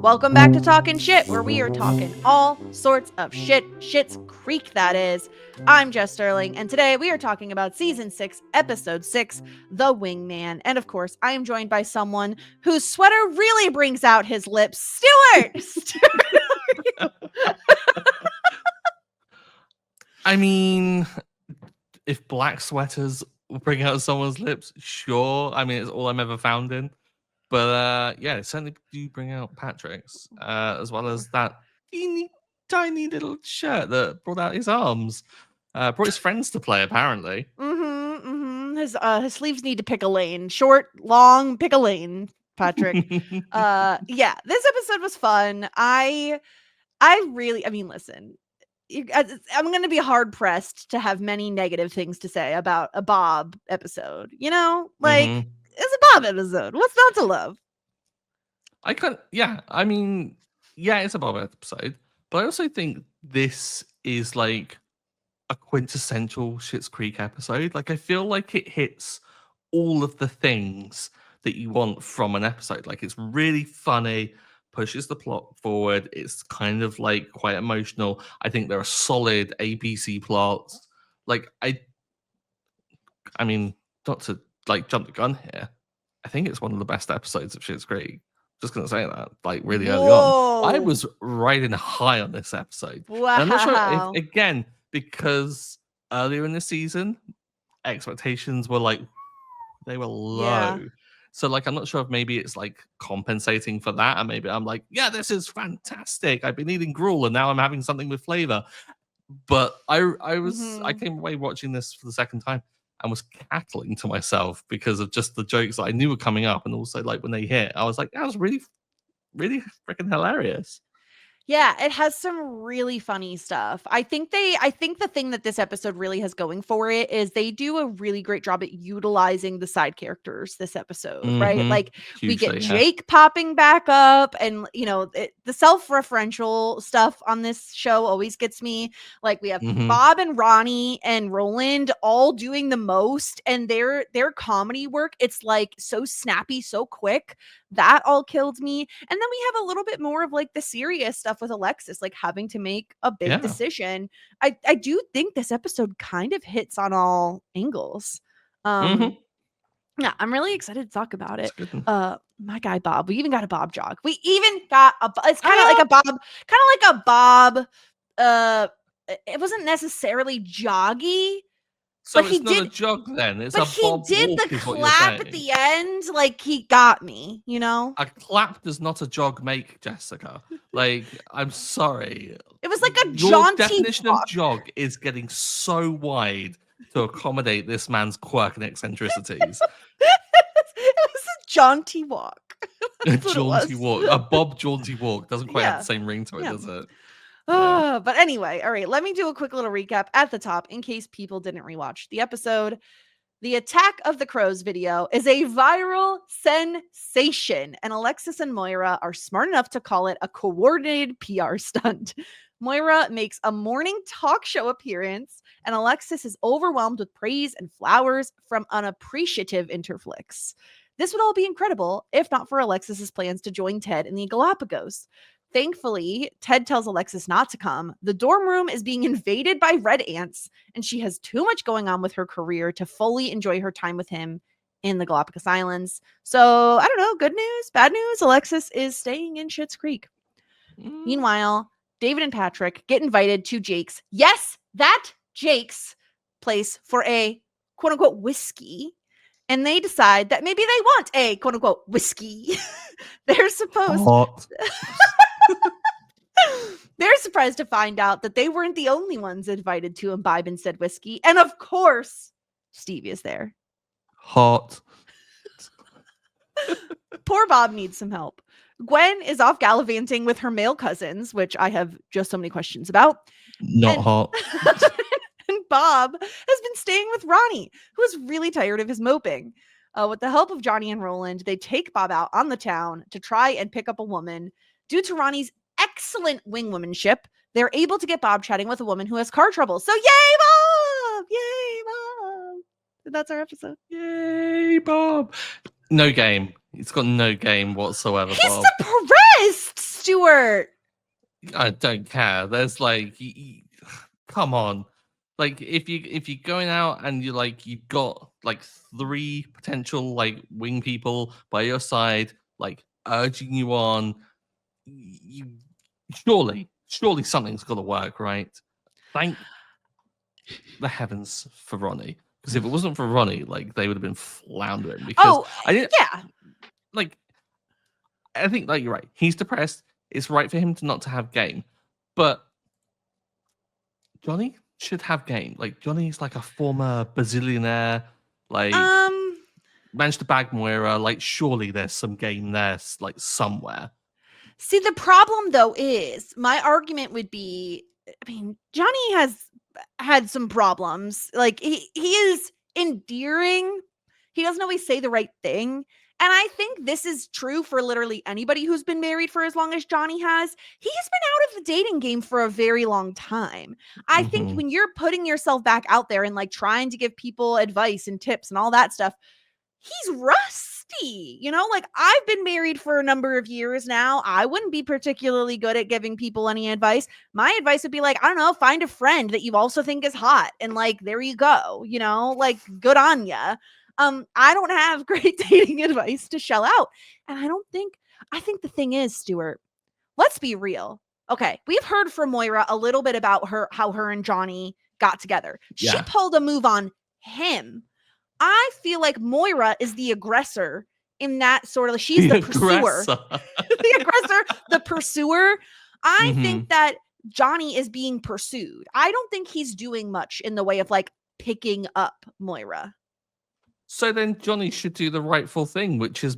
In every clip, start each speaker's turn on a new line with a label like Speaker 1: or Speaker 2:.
Speaker 1: Welcome back to Talkin' Shit, where we are talking all sorts of shit. Schitt's Creek, that is. I'm Jess Sterling, and today we are talking about Season 6, Episode 6, The Wingman. And of course, I am joined by someone whose sweater really brings out his lips. Stuart! Stuart,
Speaker 2: I mean, if black sweaters will bring out someone's lips, sure. I mean, it's all I'm ever found in. But yeah, it certainly do bring out Patrick's, as well as that teeny tiny little shirt that brought out his arms. Brought his friends to play, apparently.
Speaker 1: His sleeves need to pick a lane. Short, long, pick a lane, Patrick. Yeah, this episode was fun. I mean, listen, I'm going to be hard pressed to have many negative things to say about a Bob episode. You know, like it's a Bob episode. What's not to love?
Speaker 2: I mean, yeah, it's a Bob episode, but I also think this is like a quintessential Schitt's Creek episode. Like, I feel like it hits all of the things that you want from an episode. Like, it's really funny, pushes the plot forward. It's kind of like quite emotional. I think there are solid ABC plots. Like, I mean, not to like jump the gun here. I think it's one of the best episodes of Schitt's Creek. Just gonna say that, like, really early on. I was riding high on this episode.
Speaker 1: Wow.
Speaker 2: And I'm not sure if, again, because earlier in the season, expectations were like, they were low.
Speaker 1: Yeah.
Speaker 2: So, like, I'm not sure if maybe it's like compensating for that, and maybe I'm like, yeah, this is fantastic. I've been eating gruel, and now I'm having something with flavor. But I came away watching this for the second time and was cackling to myself because of just the jokes that I knew were coming up, and also like when they hit, I was like, that was really, really freaking hilarious.
Speaker 1: Yeah, it has some really funny stuff. I think the thing that this episode really has going for it is they do a really great job at utilizing the side characters this episode, right? Like, we get Jake popping back up, and you know, the self-referential stuff on this show always gets me. Like, we have Bob and Ronnie and Roland all doing the most, and their comedy work, it's like so snappy, so quick. That all killed me. And then we have a little bit more of like the serious stuff with Alexis, like having to make a big decision. I do think this episode kind of hits on all angles. Yeah, I'm really excited to talk about it. My guy Bob. We even got a Bob jog. We even got it's kind of like a Bob. It wasn't necessarily joggy.
Speaker 2: So but it's not a jog then. It's a Bob walk. But he did the
Speaker 1: clap at the end. Like, he got me, you know?
Speaker 2: A clap does not a jog make, Jessica. Like, I'm sorry.
Speaker 1: It was like a jaunty
Speaker 2: Your definition
Speaker 1: walk.
Speaker 2: of jog is getting so wide to accommodate this man's quirk and eccentricities.
Speaker 1: It was a jaunty walk.
Speaker 2: A jaunty walk. A Bob jaunty walk. Doesn't quite have the same ring to it, does it?
Speaker 1: But anyway, all right, let me do a quick little recap at the top in case people didn't rewatch the episode. The Attack of the Crows video is a viral sensation, and Alexis and Moira are smart enough to call it a coordinated PR stunt. Moira makes a morning talk show appearance, and Alexis is overwhelmed with praise and flowers from unappreciative Interflix. This would all be incredible if not for Alexis's plans to join Ted in the Galapagos. Thankfully, Ted tells Alexis not to come. The dorm room is being invaded by red ants, and she has too much going on with her career to fully enjoy her time with him in the Galapagos Islands. So, I don't know, good news, bad news, Alexis is staying in Schitt's Creek. Meanwhile, David and Patrick get invited to Jake's, yes, that Jake's place for a quote-unquote whiskey. And they decide that maybe they want a quote-unquote whiskey. They're supposed... They're surprised to find out that they weren't the only ones invited to imbibe in said whiskey. And of course, Stevie is there.
Speaker 2: Hot.
Speaker 1: Poor Bob needs some help. Gwen is off gallivanting with her male cousins, which I have just so many questions about.
Speaker 2: Hot.
Speaker 1: And Bob has been staying with Ronnie, who is really tired of his moping. With the help of Johnny and Roland, they take Bob out on the town to try and pick up a woman. Due to Ronnie's excellent wingwomanship, they're able to get Bob chatting with a woman who has car trouble. So yay, Bob! Yay, Bob! And that's our episode.
Speaker 2: Yay, Bob. No game. He's got no game whatsoever,
Speaker 1: He's
Speaker 2: Bob.
Speaker 1: depressed, Stuart.
Speaker 2: I don't care. There's like, come on. Like if you're going out and you've got like 3 potential like wing people by your side, like urging you on, you surely something's got to work, right? Thank the heavens for Ronnie, because if it wasn't for Ronnie, like they would have been floundering. Because
Speaker 1: Oh,
Speaker 2: I didn't
Speaker 1: yeah.
Speaker 2: like. I think like you're right. He's depressed. It's right for him to not to have game, but Johnny should have game. Like Johnny's like a former bazillionaire, like managed to bag Moira. Like surely there's some game there, like somewhere.
Speaker 1: See, the problem though is my argument would be, I mean, Johnny has had some problems. Like he is endearing. He doesn't always say the right thing. And I think this is true for literally anybody who's been married for as long as Johnny has. He has been out of the dating game for a very long time. I think when you're putting yourself back out there and like trying to give people advice and tips and all that stuff, he's rusty. You know, like I've been married for a number of years now. I wouldn't be particularly good at giving people any advice. My advice would be like, I don't know, find a friend that you also think is hot and like there you go, you know, like good on ya. I don't have great dating advice to shell out. And I think the thing is, Stuart, let's be real. Okay, we've heard from Moira a little bit about how her and Johnny got together.
Speaker 2: Yeah.
Speaker 1: She pulled a move on him. I feel like Moira is the aggressor in that sort of, she's the pursuer. The aggressor, the pursuer. I think that Johnny is being pursued. I don't think he's doing much in the way of like picking up Moira.
Speaker 2: So then Johnny should do the rightful thing, which is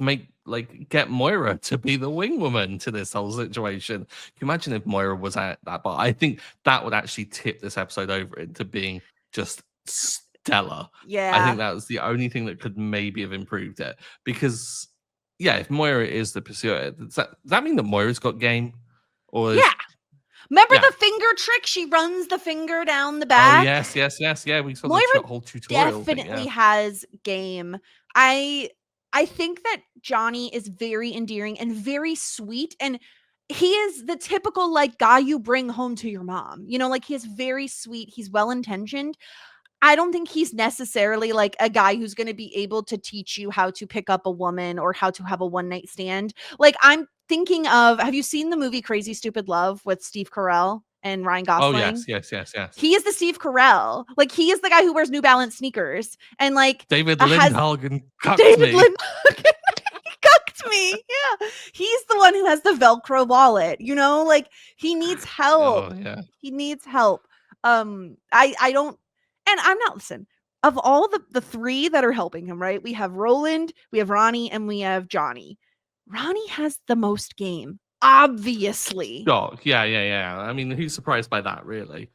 Speaker 2: get Moira to be the wingwoman to this whole situation. Can you imagine if Moira was at that bar? I think that would actually tip this episode over into being just stellar.
Speaker 1: Yeah.
Speaker 2: I think that was the only thing that could maybe have improved it. Because, yeah, if Moira is the pursuer, does that mean that Moira's got game? Or
Speaker 1: yeah. Remember the finger trick? She runs the finger down the back.
Speaker 2: Oh, yes. Yeah, we saw
Speaker 1: Moira
Speaker 2: the whole tutorial.
Speaker 1: Definitely has game. I think that Johnny is very endearing and very sweet, and he is the typical like guy you bring home to your mom. You know, like he is very sweet. He's well-intentioned. I don't think he's necessarily like a guy who's going to be able to teach you how to pick up a woman or how to have a one-night stand. Like I'm thinking of, have you seen the movie Crazy Stupid Love with Steve Carell and Ryan Gosling?
Speaker 2: Oh, yes.
Speaker 1: He is the Steve Carell. Like he is the guy who wears New Balance sneakers and like
Speaker 2: David Lindhagen cucked
Speaker 1: David
Speaker 2: me.
Speaker 1: Cucked me. Yeah. He's the one who has the Velcro wallet, you know, like he needs help.
Speaker 2: Oh, yeah.
Speaker 1: He needs help. I don't, and I'm not, listen, of all the 3 that are helping him, right? We have Roland, we have Ronnie, and we have Johnny. Ronnie has the most game, obviously.
Speaker 2: Oh, yeah. I mean, who's surprised by that, really?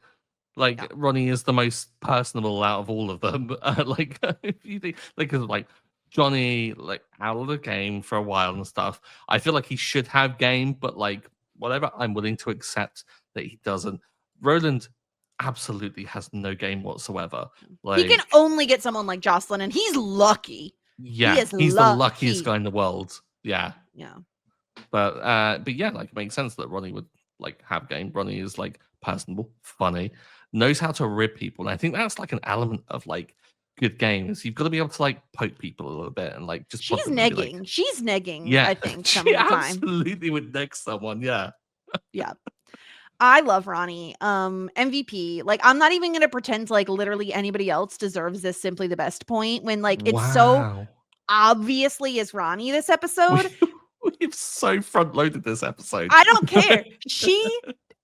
Speaker 2: Like, yeah. Ronnie is the most personable out of all of them. Like, if you think, like, Johnny, like, out of the game for a while and stuff. I feel like he should have game, but, like, whatever, I'm willing to accept that he doesn't. Roland absolutely has no game whatsoever. Like,
Speaker 1: he can only get someone like Jocelyn, and he's lucky.
Speaker 2: Yeah, he's the luckiest guy in the world. Yeah. But yeah, like it makes sense that Ronnie would like have game. Ronnie is like personable, funny, knows how to rib people, and I think that's like an element of like good games. You've got to be able to like poke people a little bit and like just.
Speaker 1: She's negging.
Speaker 2: Like,
Speaker 1: she's negging.
Speaker 2: Yeah,
Speaker 1: I think
Speaker 2: she
Speaker 1: some of the time.
Speaker 2: Absolutely would neg someone. Yeah.
Speaker 1: Yeah. I love Ronnie. MVP. Like, I'm not even going to pretend like literally anybody else deserves this simply the best point when like it's so obviously is Ronnie this episode.
Speaker 2: We've so front loaded this episode.
Speaker 1: I don't care. She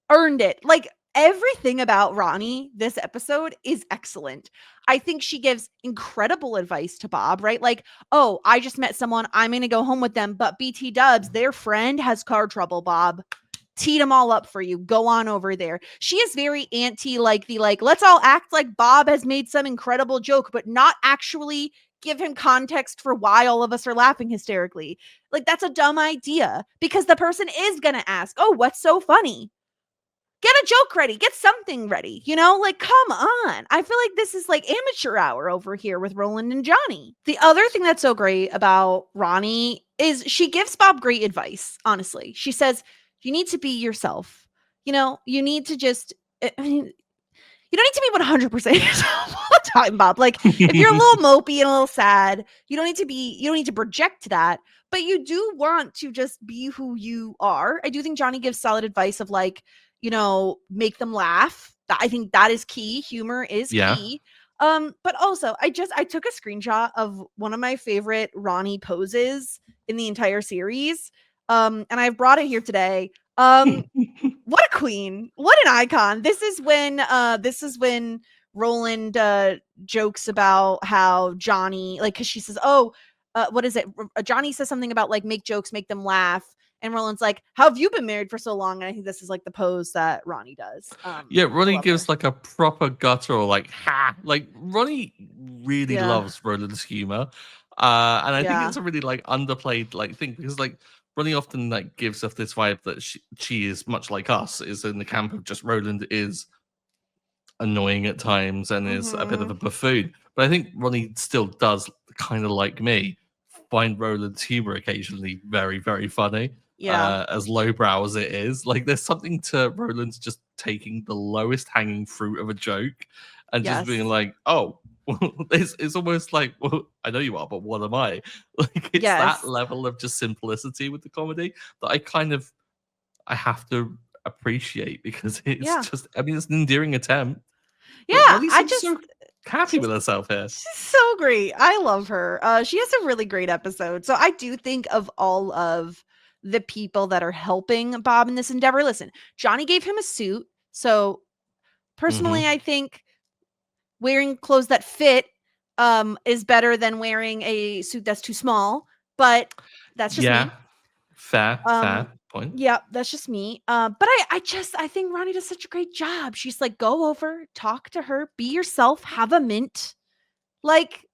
Speaker 1: earned it. Like everything about Ronnie this episode is excellent. I think she gives incredible advice to Bob, right? Like, oh, I just met someone. I'm going to go home with them. But BT Dubs, their friend has car trouble, Bob. Teed them all up for you. Go on over there. She is very anti like the like, let's all act like Bob has made some incredible joke, but not actually give him context for why all of us are laughing hysterically. Like that's a dumb idea because the person is going to ask, oh, what's so funny? get a joke ready, get something ready, you know? Like, come on. I feel like this is like amateur hour over here with Roland and Johnny. The other thing that's so great about Ronnie is she gives Bob great advice, honestly. She says, you need to be yourself. You know, you need to just, I mean, you don't need to be 100% yourself all the time, Bob. Like, if you're a little mopey and a little sad, you don't need to project that, but you do want to just be who you are. I do think Johnny gives solid advice of like, you know, make them laugh. I think that is key. Humor is key. But also I took a screenshot of one of my favorite Ronnie poses in the entire series. And I've brought it here today. What a queen. What an icon. This is when Roland jokes about how Johnny, like, cuz she says, "Oh, what is it? Johnny says something about like make jokes, make them laugh." And Roland's like, "How have you been married for so long?" And I think this is like the pose that Ronnie does.
Speaker 2: Yeah, Ronnie gives
Speaker 1: her.
Speaker 2: like a proper guttural, like, ha. Like, Ronnie really
Speaker 1: Yeah.
Speaker 2: loves Roland's humor. And I think
Speaker 1: Yeah.
Speaker 2: it's a really like underplayed like thing because like Ronnie often like gives off this vibe that she is much like us, is in the camp of just Roland is annoying at times and is a bit of a
Speaker 1: Mhm.
Speaker 2: buffoon. But I think Ronnie still does, kind of like me, find Roland's humor occasionally very, very funny.
Speaker 1: Yeah.
Speaker 2: As lowbrow as it is, like there's something to Roland's just taking the lowest hanging fruit of a joke and just being
Speaker 1: Yes.
Speaker 2: like, "Oh, it's almost like, well, I know you are, but what am I?" Like it's that
Speaker 1: Yes.
Speaker 2: level of just simplicity with the comedy that I have to appreciate because it's
Speaker 1: Yeah.
Speaker 2: just, I mean, it's an endearing attempt.
Speaker 1: Yeah.
Speaker 2: But Ronnie
Speaker 1: I
Speaker 2: seems
Speaker 1: just
Speaker 2: so happy
Speaker 1: she's
Speaker 2: with herself here.
Speaker 1: She's so great. I love her. She has a really great episode. So I do think of all of the people that are helping Bob in this endeavor. Listen, Johnny gave him a suit. So
Speaker 2: Mhm.
Speaker 1: personally, I think wearing clothes that fit is better than wearing a suit that's too small. But that's just
Speaker 2: Yeah,
Speaker 1: me.
Speaker 2: fair point.
Speaker 1: Yeah, that's just me. But I think Ronnie does such a great job. She's like, go over, talk to her, be yourself, have a mint. Like,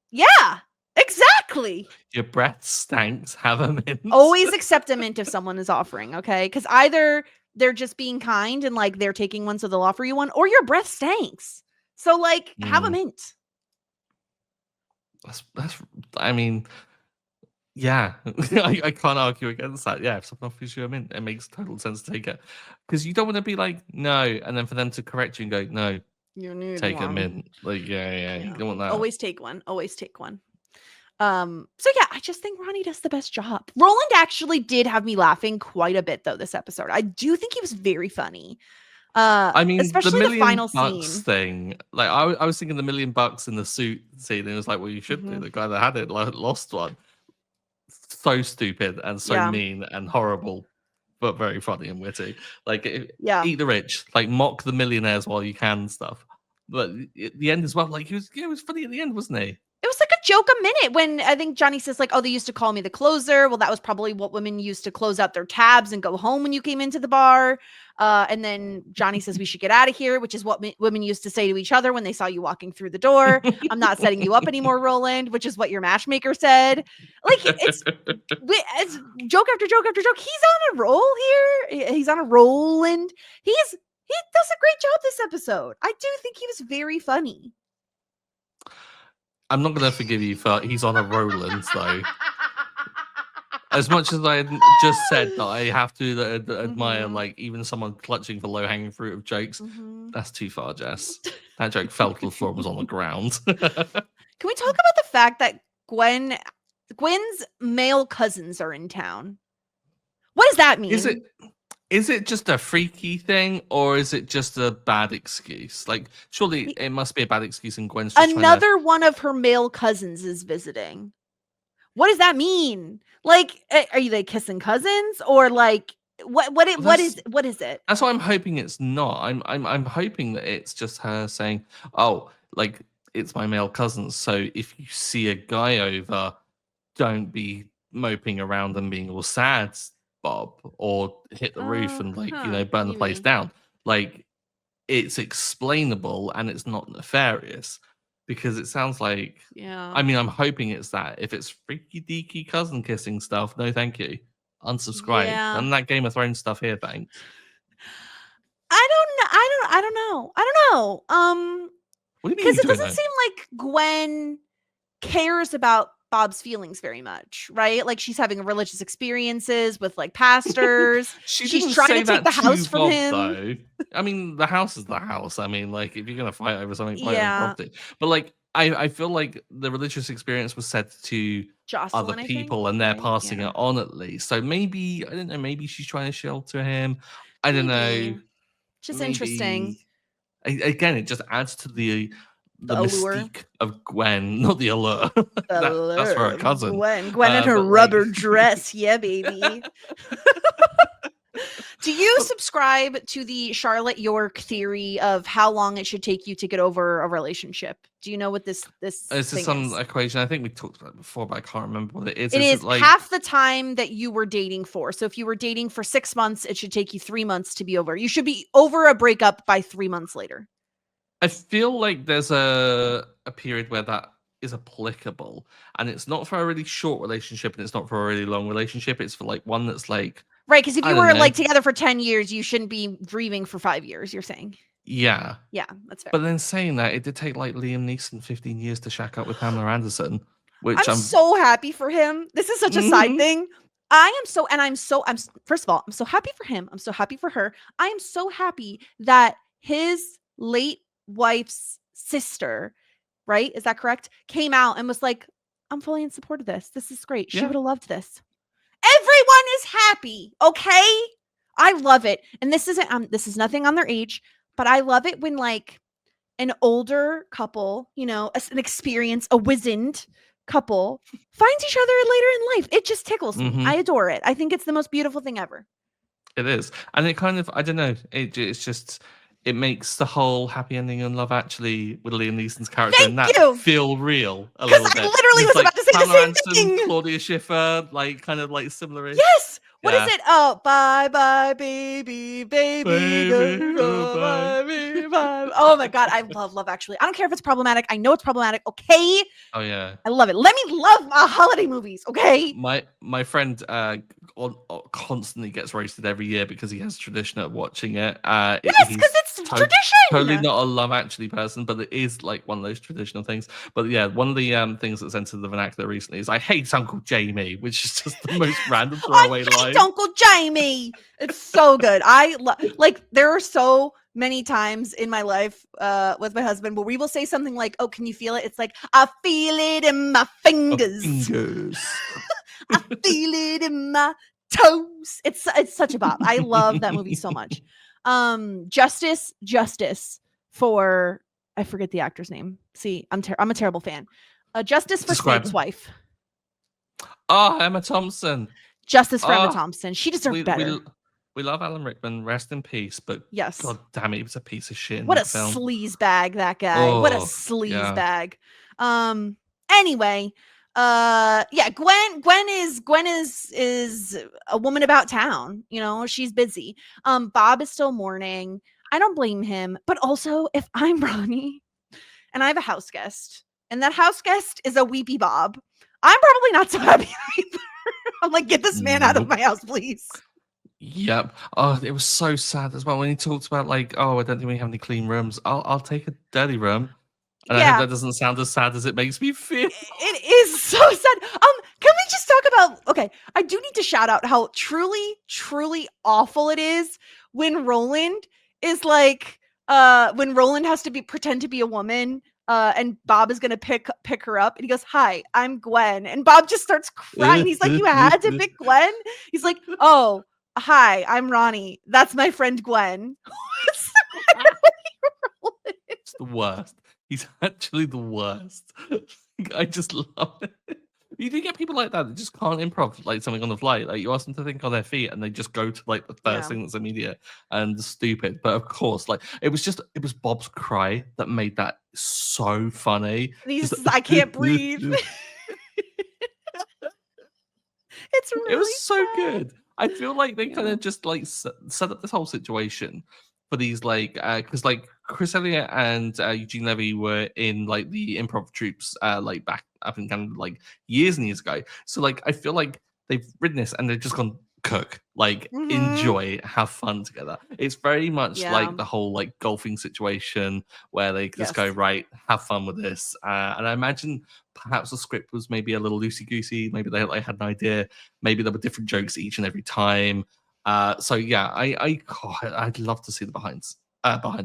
Speaker 1: yeah, exactly.
Speaker 2: Your breath stanks, have a mint.
Speaker 1: Always accept a mint if someone is offering, okay? Because either they're just being kind and like they're taking one, so they'll offer you one, or your breath stinks. So, like, have a
Speaker 2: Mm,
Speaker 1: mint.
Speaker 2: that's I mean, yeah. I can't argue against that. Yeah, if someone offers you a mint, it makes total sense to take it. Because you don't wanna be like, "No," and then for them to correct you and go, "No,
Speaker 1: You need
Speaker 2: take a
Speaker 1: one.
Speaker 2: mint." Like, yeah, you
Speaker 1: Yeah.
Speaker 2: don't want that.
Speaker 1: Always take one. Always take one. So yeah, I just think Ronnie does the best job. Roland actually did have me laughing quite a bit though this episode. I do think he was very funny.
Speaker 2: I mean, the
Speaker 1: Especially the final
Speaker 2: $1,000,000
Speaker 1: scene.
Speaker 2: thing, like, I was thinking the $1,000,000 in the suit scene, and it was like, "Well, you should do.
Speaker 1: Mhm.
Speaker 2: The guy that had it lost one." So stupid and so
Speaker 1: Yeah.
Speaker 2: mean and horrible, but very funny and witty. Like,
Speaker 1: Yeah.
Speaker 2: eat the rich, like, mock the millionaires while you can and stuff. But at the end as well, like, he was funny at the end, wasn't he?
Speaker 1: It was like a joke a minute when I think Johnny says like, "Oh, they used to call me the closer." Well, that was probably what women used to close out their tabs and go home when you came into the bar. And then Johnny says we should get out of here, which is what women used to say to each other when they saw you walking through the door. "I'm not setting you up anymore, Roland," which is what your matchmaker said. Like it's joke after joke after joke. He's on a roll here. He's on a roll, and he does a great job this episode. I do think he was very funny.
Speaker 2: I'm not gonna forgive you for he's on a Roland, though. As much as I just said that I have to admire,
Speaker 1: Mhm.
Speaker 2: like, even someone clutching for low-hanging fruit of jokes,
Speaker 1: Mhm.
Speaker 2: that's too far, Jess. That joke fell to the floor and was on the ground.
Speaker 1: Can we talk about the fact that Gwen's male cousins are in town? What does that
Speaker 2: Is it
Speaker 1: mean?
Speaker 2: is it just a freaky thing, or is it just a bad excuse? Like, surely
Speaker 1: Y-
Speaker 2: it must be a bad excuse, and Gwen's just trying to.
Speaker 1: Another one of her male cousins is visiting. What does that mean? Like, are you like kissing cousins or like
Speaker 2: Well, that's
Speaker 1: what is it?
Speaker 2: that's what I'm hoping it's not. I'm hoping that it's just her saying, "Oh, like it's my male cousin, so if you see a guy over, don't be moping around and being all sad, Bob, or hit the roof and like burn the place
Speaker 1: Maybe.
Speaker 2: down." Like it's explainable and it's not nefarious because it sounds like.
Speaker 1: Yeah.
Speaker 2: I mean, I'm hoping it's that. If it's freaky deaky cousin kissing stuff, no, thank you. Unsubscribe.
Speaker 1: Yeah.
Speaker 2: None of that Game of Thrones stuff here, thanks.
Speaker 1: I don't know.
Speaker 2: What do you mean
Speaker 1: Because
Speaker 2: you
Speaker 1: it
Speaker 2: don't
Speaker 1: doesn't
Speaker 2: know?
Speaker 1: seem like Gwen cares about Bob's feelings very much, right? Like she's having religious experiences with like pastors.
Speaker 2: She
Speaker 1: She's
Speaker 2: didn't
Speaker 1: trying to
Speaker 2: say
Speaker 1: take
Speaker 2: that
Speaker 1: the
Speaker 2: to
Speaker 1: house from
Speaker 2: Bob,
Speaker 1: him.
Speaker 2: though. I mean, the house is the house. I mean, like, if you're gonna fight over something, fight over
Speaker 1: Yeah.
Speaker 2: property. But like, I feel like the religious experience was said to other
Speaker 1: Jocelyn, I think,
Speaker 2: people, and they're
Speaker 1: right?
Speaker 2: passing
Speaker 1: Yeah.
Speaker 2: it on at least. So maybe I don't know. Maybe she's trying to shelter him. I don't know.
Speaker 1: Maybe. Just interesting.
Speaker 2: Maybe again, it just adds to the
Speaker 1: The allure.
Speaker 2: mystique of Gwen, not the allure.
Speaker 1: The
Speaker 2: That's for
Speaker 1: allure
Speaker 2: her
Speaker 1: of
Speaker 2: cousin.
Speaker 1: Gwen. Gwen in her
Speaker 2: But like,
Speaker 1: rubber dress. Yeah, baby. Do you
Speaker 2: but
Speaker 1: subscribe to the Charlotte York theory of how long it should take you to get over a relationship? Do you know what this
Speaker 2: is this
Speaker 1: thing
Speaker 2: some
Speaker 1: is?
Speaker 2: equation? I think we talked about it before, but I can't remember what it is.
Speaker 1: It
Speaker 2: Is it
Speaker 1: is
Speaker 2: like
Speaker 1: half the time that you were dating for. So if you were dating for 6 months, it should take you 3 months to be over. You should be over a breakup by 3 months later.
Speaker 2: I feel like there's a period where that is applicable, and it's not for a really short relationship, and it's not for a really long relationship. It's for like one that's like
Speaker 1: Right, because if
Speaker 2: I
Speaker 1: you
Speaker 2: don't
Speaker 1: were
Speaker 2: know,
Speaker 1: like together for 10 years, you shouldn't be grieving for 5 years, you're saying.
Speaker 2: yeah.
Speaker 1: Yeah, that's fair.
Speaker 2: But then saying that, it did take like Liam Neeson 15 years to shack up with Pamela Anderson, which
Speaker 1: I'm
Speaker 2: I'm.
Speaker 1: so happy for him. This is such a side
Speaker 2: Mhm.
Speaker 1: thing. I am so, and I'm so, I'm, first of all, I'm so happy for him. I'm so happy for her. I am so happy that his late wife's sister, right? Is that correct? Came out and was like, I'm fully in support of this. This is great. She
Speaker 2: Yeah.
Speaker 1: would have loved this. Everyone is happy. Okay. I love it. And this is nothing on their age, but I love it when like an older couple, an experienced, a wizened couple finds each other later in life. It just tickles me. I
Speaker 2: Mhm.
Speaker 1: adore it. I think it's the most beautiful thing ever.
Speaker 2: It is, and it kind of I don't know. It's just it makes the whole happy ending in Love Actually with Liam Neeson's character
Speaker 1: Thank
Speaker 2: and that
Speaker 1: you.
Speaker 2: feel real a
Speaker 1: Because
Speaker 2: little
Speaker 1: I
Speaker 2: bit.
Speaker 1: literally
Speaker 2: It's
Speaker 1: was
Speaker 2: like
Speaker 1: about to say the
Speaker 2: Pamela
Speaker 1: same
Speaker 2: Anderson,
Speaker 1: thing.
Speaker 2: Claudia Schiffer, like kind of like similar-ish.
Speaker 1: Yes. What is
Speaker 2: Yeah,
Speaker 1: it? Oh, bye bye, baby, baby,
Speaker 2: baby,
Speaker 1: go
Speaker 2: goodbye.
Speaker 1: bye, me, bye. Oh my God. I love Love Actually. I don't care if it's problematic. I know it's problematic. Okay.
Speaker 2: Oh yeah.
Speaker 1: I love it. Let me love my holiday movies. Okay.
Speaker 2: My friend constantly gets roasted every year because he has tradition of watching it.
Speaker 1: Yes, because
Speaker 2: He's
Speaker 1: it's
Speaker 2: totally
Speaker 1: tradition.
Speaker 2: not a Love Actually person, but it is like one of those traditional things. But yeah, one of the things that's entered the vernacular recently is "I hate Uncle Jamie," which is just the most random
Speaker 1: I
Speaker 2: throwaway
Speaker 1: hate
Speaker 2: line.
Speaker 1: Uncle Jamie. It's so good. Like there are so many times in my life with my husband where we will say something like, "Oh, can you feel it?" It's like, "I feel it in my fingers.
Speaker 2: Fingers.
Speaker 1: I feel it in my toes." It's such a bop. I love that movie so much. Justice for I forget the actor's name. See, I'm a terrible fan. Justice for
Speaker 2: Describe
Speaker 1: Snape's
Speaker 2: it.
Speaker 1: wife.
Speaker 2: Oh, Emma Thompson.
Speaker 1: Justice for Emma
Speaker 2: Oh,
Speaker 1: Thompson. She deserved
Speaker 2: we
Speaker 1: better.
Speaker 2: we we love Alan Rickman. Rest in peace. But
Speaker 1: Yes.
Speaker 2: god damn it, he was a piece of shit in
Speaker 1: What a
Speaker 2: that film.
Speaker 1: sleaze bag that guy. What a
Speaker 2: Oh
Speaker 1: sleaze
Speaker 2: yeah.
Speaker 1: bag. Anyway, yeah, Gwen is a woman about town, she's busy. Bob is still mourning. I don't blame him, but also if I'm Ronnie and I have a house guest and that house guest is a weepy Bob, I'm probably not so happy either. I'm like, get this man out of
Speaker 2: Nope.
Speaker 1: my house, please.
Speaker 2: Yep. Oh, it was so sad as well when he talked about like, oh, I don't think we have any clean rooms. I'll take a dirty room. And I hope
Speaker 1: Yeah,
Speaker 2: that doesn't sound as sad as it makes me feel.
Speaker 1: it is so sad. Can we just talk about, okay, I do need to shout out how truly, truly awful it is when Roland is like, when Roland has to pretend to be a woman, and Bob is gonna pick her up, and he goes, "Hi, I'm Gwen," and Bob just starts crying. He's like, "You had to pick Gwen?" He's like, "Oh, hi, I'm Ronnie. That's my friend Gwen." What's the matter with Roland?
Speaker 2: It's the worst. He's actually the worst. I just love it. You do get people like that just can't improv like something on the fly. Like you ask them to think on their feet and they just go to like the first
Speaker 1: Yeah.
Speaker 2: thing that's immediate and stupid. But of course, like it was Bob's cry that made that so funny.
Speaker 1: I can't breathe. It's
Speaker 2: It was
Speaker 1: really
Speaker 2: so
Speaker 1: sad.
Speaker 2: good. I feel like they kind
Speaker 1: Yeah.
Speaker 2: of just like set up this whole situation for these like because like Chris Elliott and Eugene Levy were in like the improv troops like back up in kind of like years and years ago. So like I feel like they've written this and they've just gone cook, like
Speaker 1: Mhm.
Speaker 2: enjoy, have fun together. It's very much
Speaker 1: Yeah.
Speaker 2: like the whole like golfing situation where they just go,
Speaker 1: Yes.
Speaker 2: right, have fun with this. And I imagine perhaps the script was maybe a little loosey goosey. Maybe they like, had an idea. Maybe there were different jokes each and every time. So yeah, God, I'd love to see the behind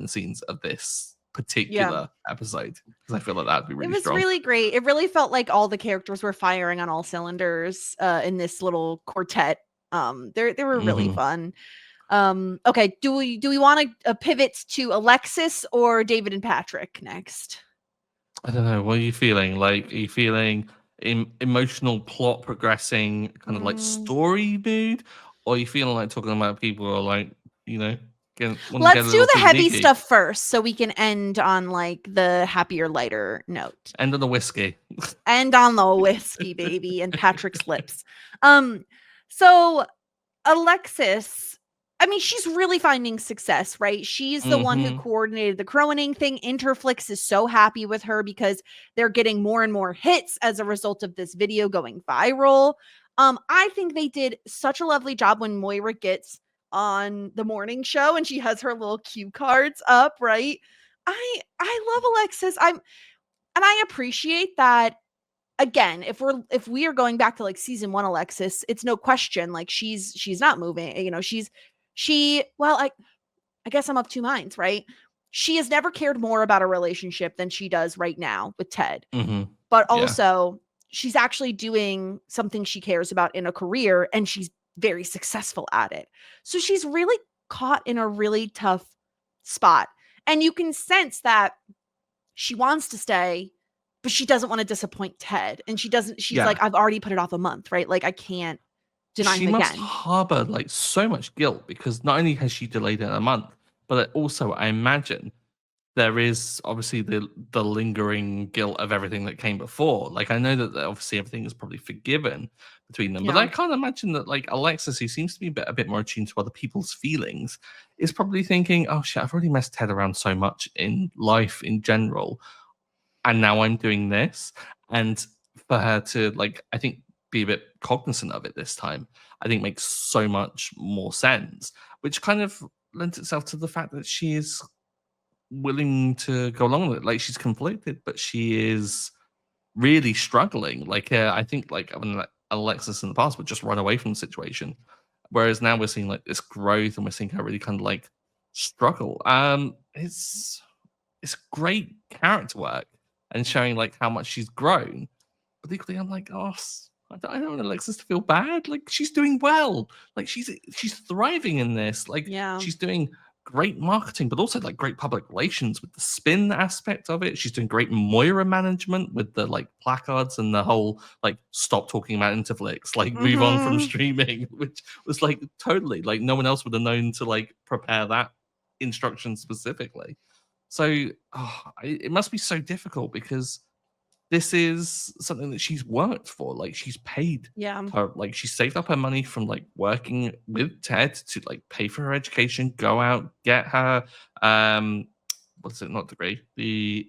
Speaker 2: the scenes of this
Speaker 1: Yeah.
Speaker 2: particular episode because I feel like that'd be
Speaker 1: It
Speaker 2: really
Speaker 1: was
Speaker 2: strong.
Speaker 1: really great. It really felt like all the characters were firing on all cylinders in this little quartet. They were really
Speaker 2: Hmm.
Speaker 1: fun. Okay, do we want to pivot to Alexis or David and Patrick next?
Speaker 2: I don't know. What are you feeling? Like, are you feeling emotional plot progressing, kind of like
Speaker 1: Mm,
Speaker 2: story mood, or are you feeling like talking about people who are like, you know, want to get a
Speaker 1: let's do
Speaker 2: little
Speaker 1: the heavy
Speaker 2: freaky?
Speaker 1: stuff first so we can end on like the happier lighter note.
Speaker 2: End on the whiskey.
Speaker 1: End on the whiskey baby and Patrick's lips. Um so Alexis, I mean, she's really finding success, right? She's the one who
Speaker 2: Hmm.
Speaker 1: coordinated the croning thing. Interflix is so happy with her because they're getting more and more hits as a result of this video going viral. I think they did such a lovely job when Moira gets on the morning show and she has her little cue cards up, right? I love Alexis. And I appreciate that again, if we are going back to like season 1 Alexis, it's no question like she's not moving, she well, I guess I'm of two minds, right? She has never cared more about a relationship than she does right now with Ted.
Speaker 2: Hmm.
Speaker 1: But
Speaker 2: Yeah.
Speaker 1: also, she's actually doing something she cares about in a career and she's very successful at it. So she's really caught in a really tough spot. And you can sense that she wants to stay, but she doesn't want to disappoint Ted. And she's
Speaker 2: Yeah.
Speaker 1: like, I've already put it off a month, right? Like, I can't deny
Speaker 2: She
Speaker 1: him
Speaker 2: must
Speaker 1: again.
Speaker 2: harbor like so much guilt because not only has she delayed it a month, but also I imagine there is obviously the lingering guilt of everything that came before. Like I know that obviously everything is probably forgiven between them, but
Speaker 1: Yeah.
Speaker 2: I can't imagine that like Alexis, who seems to be a bit more attuned to other people's feelings, is probably thinking, "Oh shit, I've already messed Ted around so much in life in general, and now I'm doing this." And for her to like, I think be a bit cognizant of it this time, I think makes so much more sense, which kind of lends itself to the fact that she is willing to go along with it. Like she's conflicted, but she is really struggling. Like I think like when like, Alexis in the past would just run away from the situation, whereas now we're seeing like this growth and we're seeing her really kind of like struggle. It's great character work and showing like how much she's grown. But equally, I'm like, oh, I don't want Alexis to feel bad. Like she's doing well. Like she's thriving in this. Like
Speaker 1: Yeah.
Speaker 2: she's doing great marketing, but also like great public relations with the spin aspect of it. She's doing great Moira management with the like placards and the whole like stop talking about Interflix, like move on from
Speaker 1: Mhm.
Speaker 2: streaming, which was like totally like no one else would have known to like prepare that instruction specifically. So it must be so difficult because this is something that she's worked for. Like she's paid
Speaker 1: Yeah.
Speaker 2: her, like she saved up her money from like working with Ted to like pay for her education, go out, get her what's it, not degree, the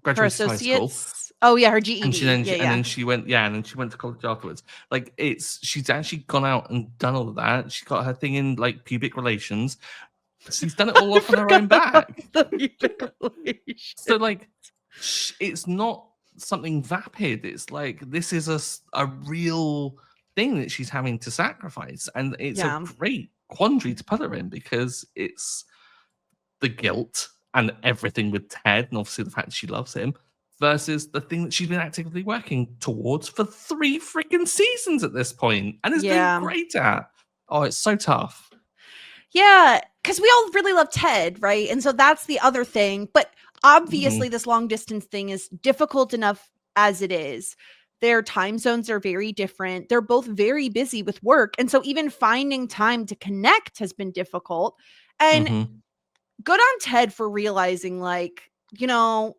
Speaker 1: Her
Speaker 2: graduated high school.
Speaker 1: associates. Oh yeah, her
Speaker 2: And
Speaker 1: GED. Yeah,
Speaker 2: and
Speaker 1: yeah.
Speaker 2: then she went, yeah, and then she went to college afterwards. Like she's actually gone out and done all of that. She got her thing in like pubic relations. She's done it all
Speaker 1: I
Speaker 2: off on her own
Speaker 1: forgot about
Speaker 2: back.
Speaker 1: the pubic relation.
Speaker 2: So like, it's not something vapid. It's like this is a real thing that she's having to sacrifice, and it's a
Speaker 1: Yeah.
Speaker 2: great quandary to put her in because it's the guilt and everything with Ted, and obviously the fact that she loves him, versus the thing that she's been actively working towards for 3 freaking seasons at this point, and is doing
Speaker 1: Yeah.
Speaker 2: great at. Oh, it's so tough.
Speaker 1: Yeah, because we all really love Ted, right? And so that's the other thing. But
Speaker 2: Hmm.
Speaker 1: obviously, this long distance thing is difficult enough as it is. Their time zones are very different. They're both very busy with work. And so even finding time to connect has been difficult. And
Speaker 2: Hmm.
Speaker 1: good on Ted for realizing, like,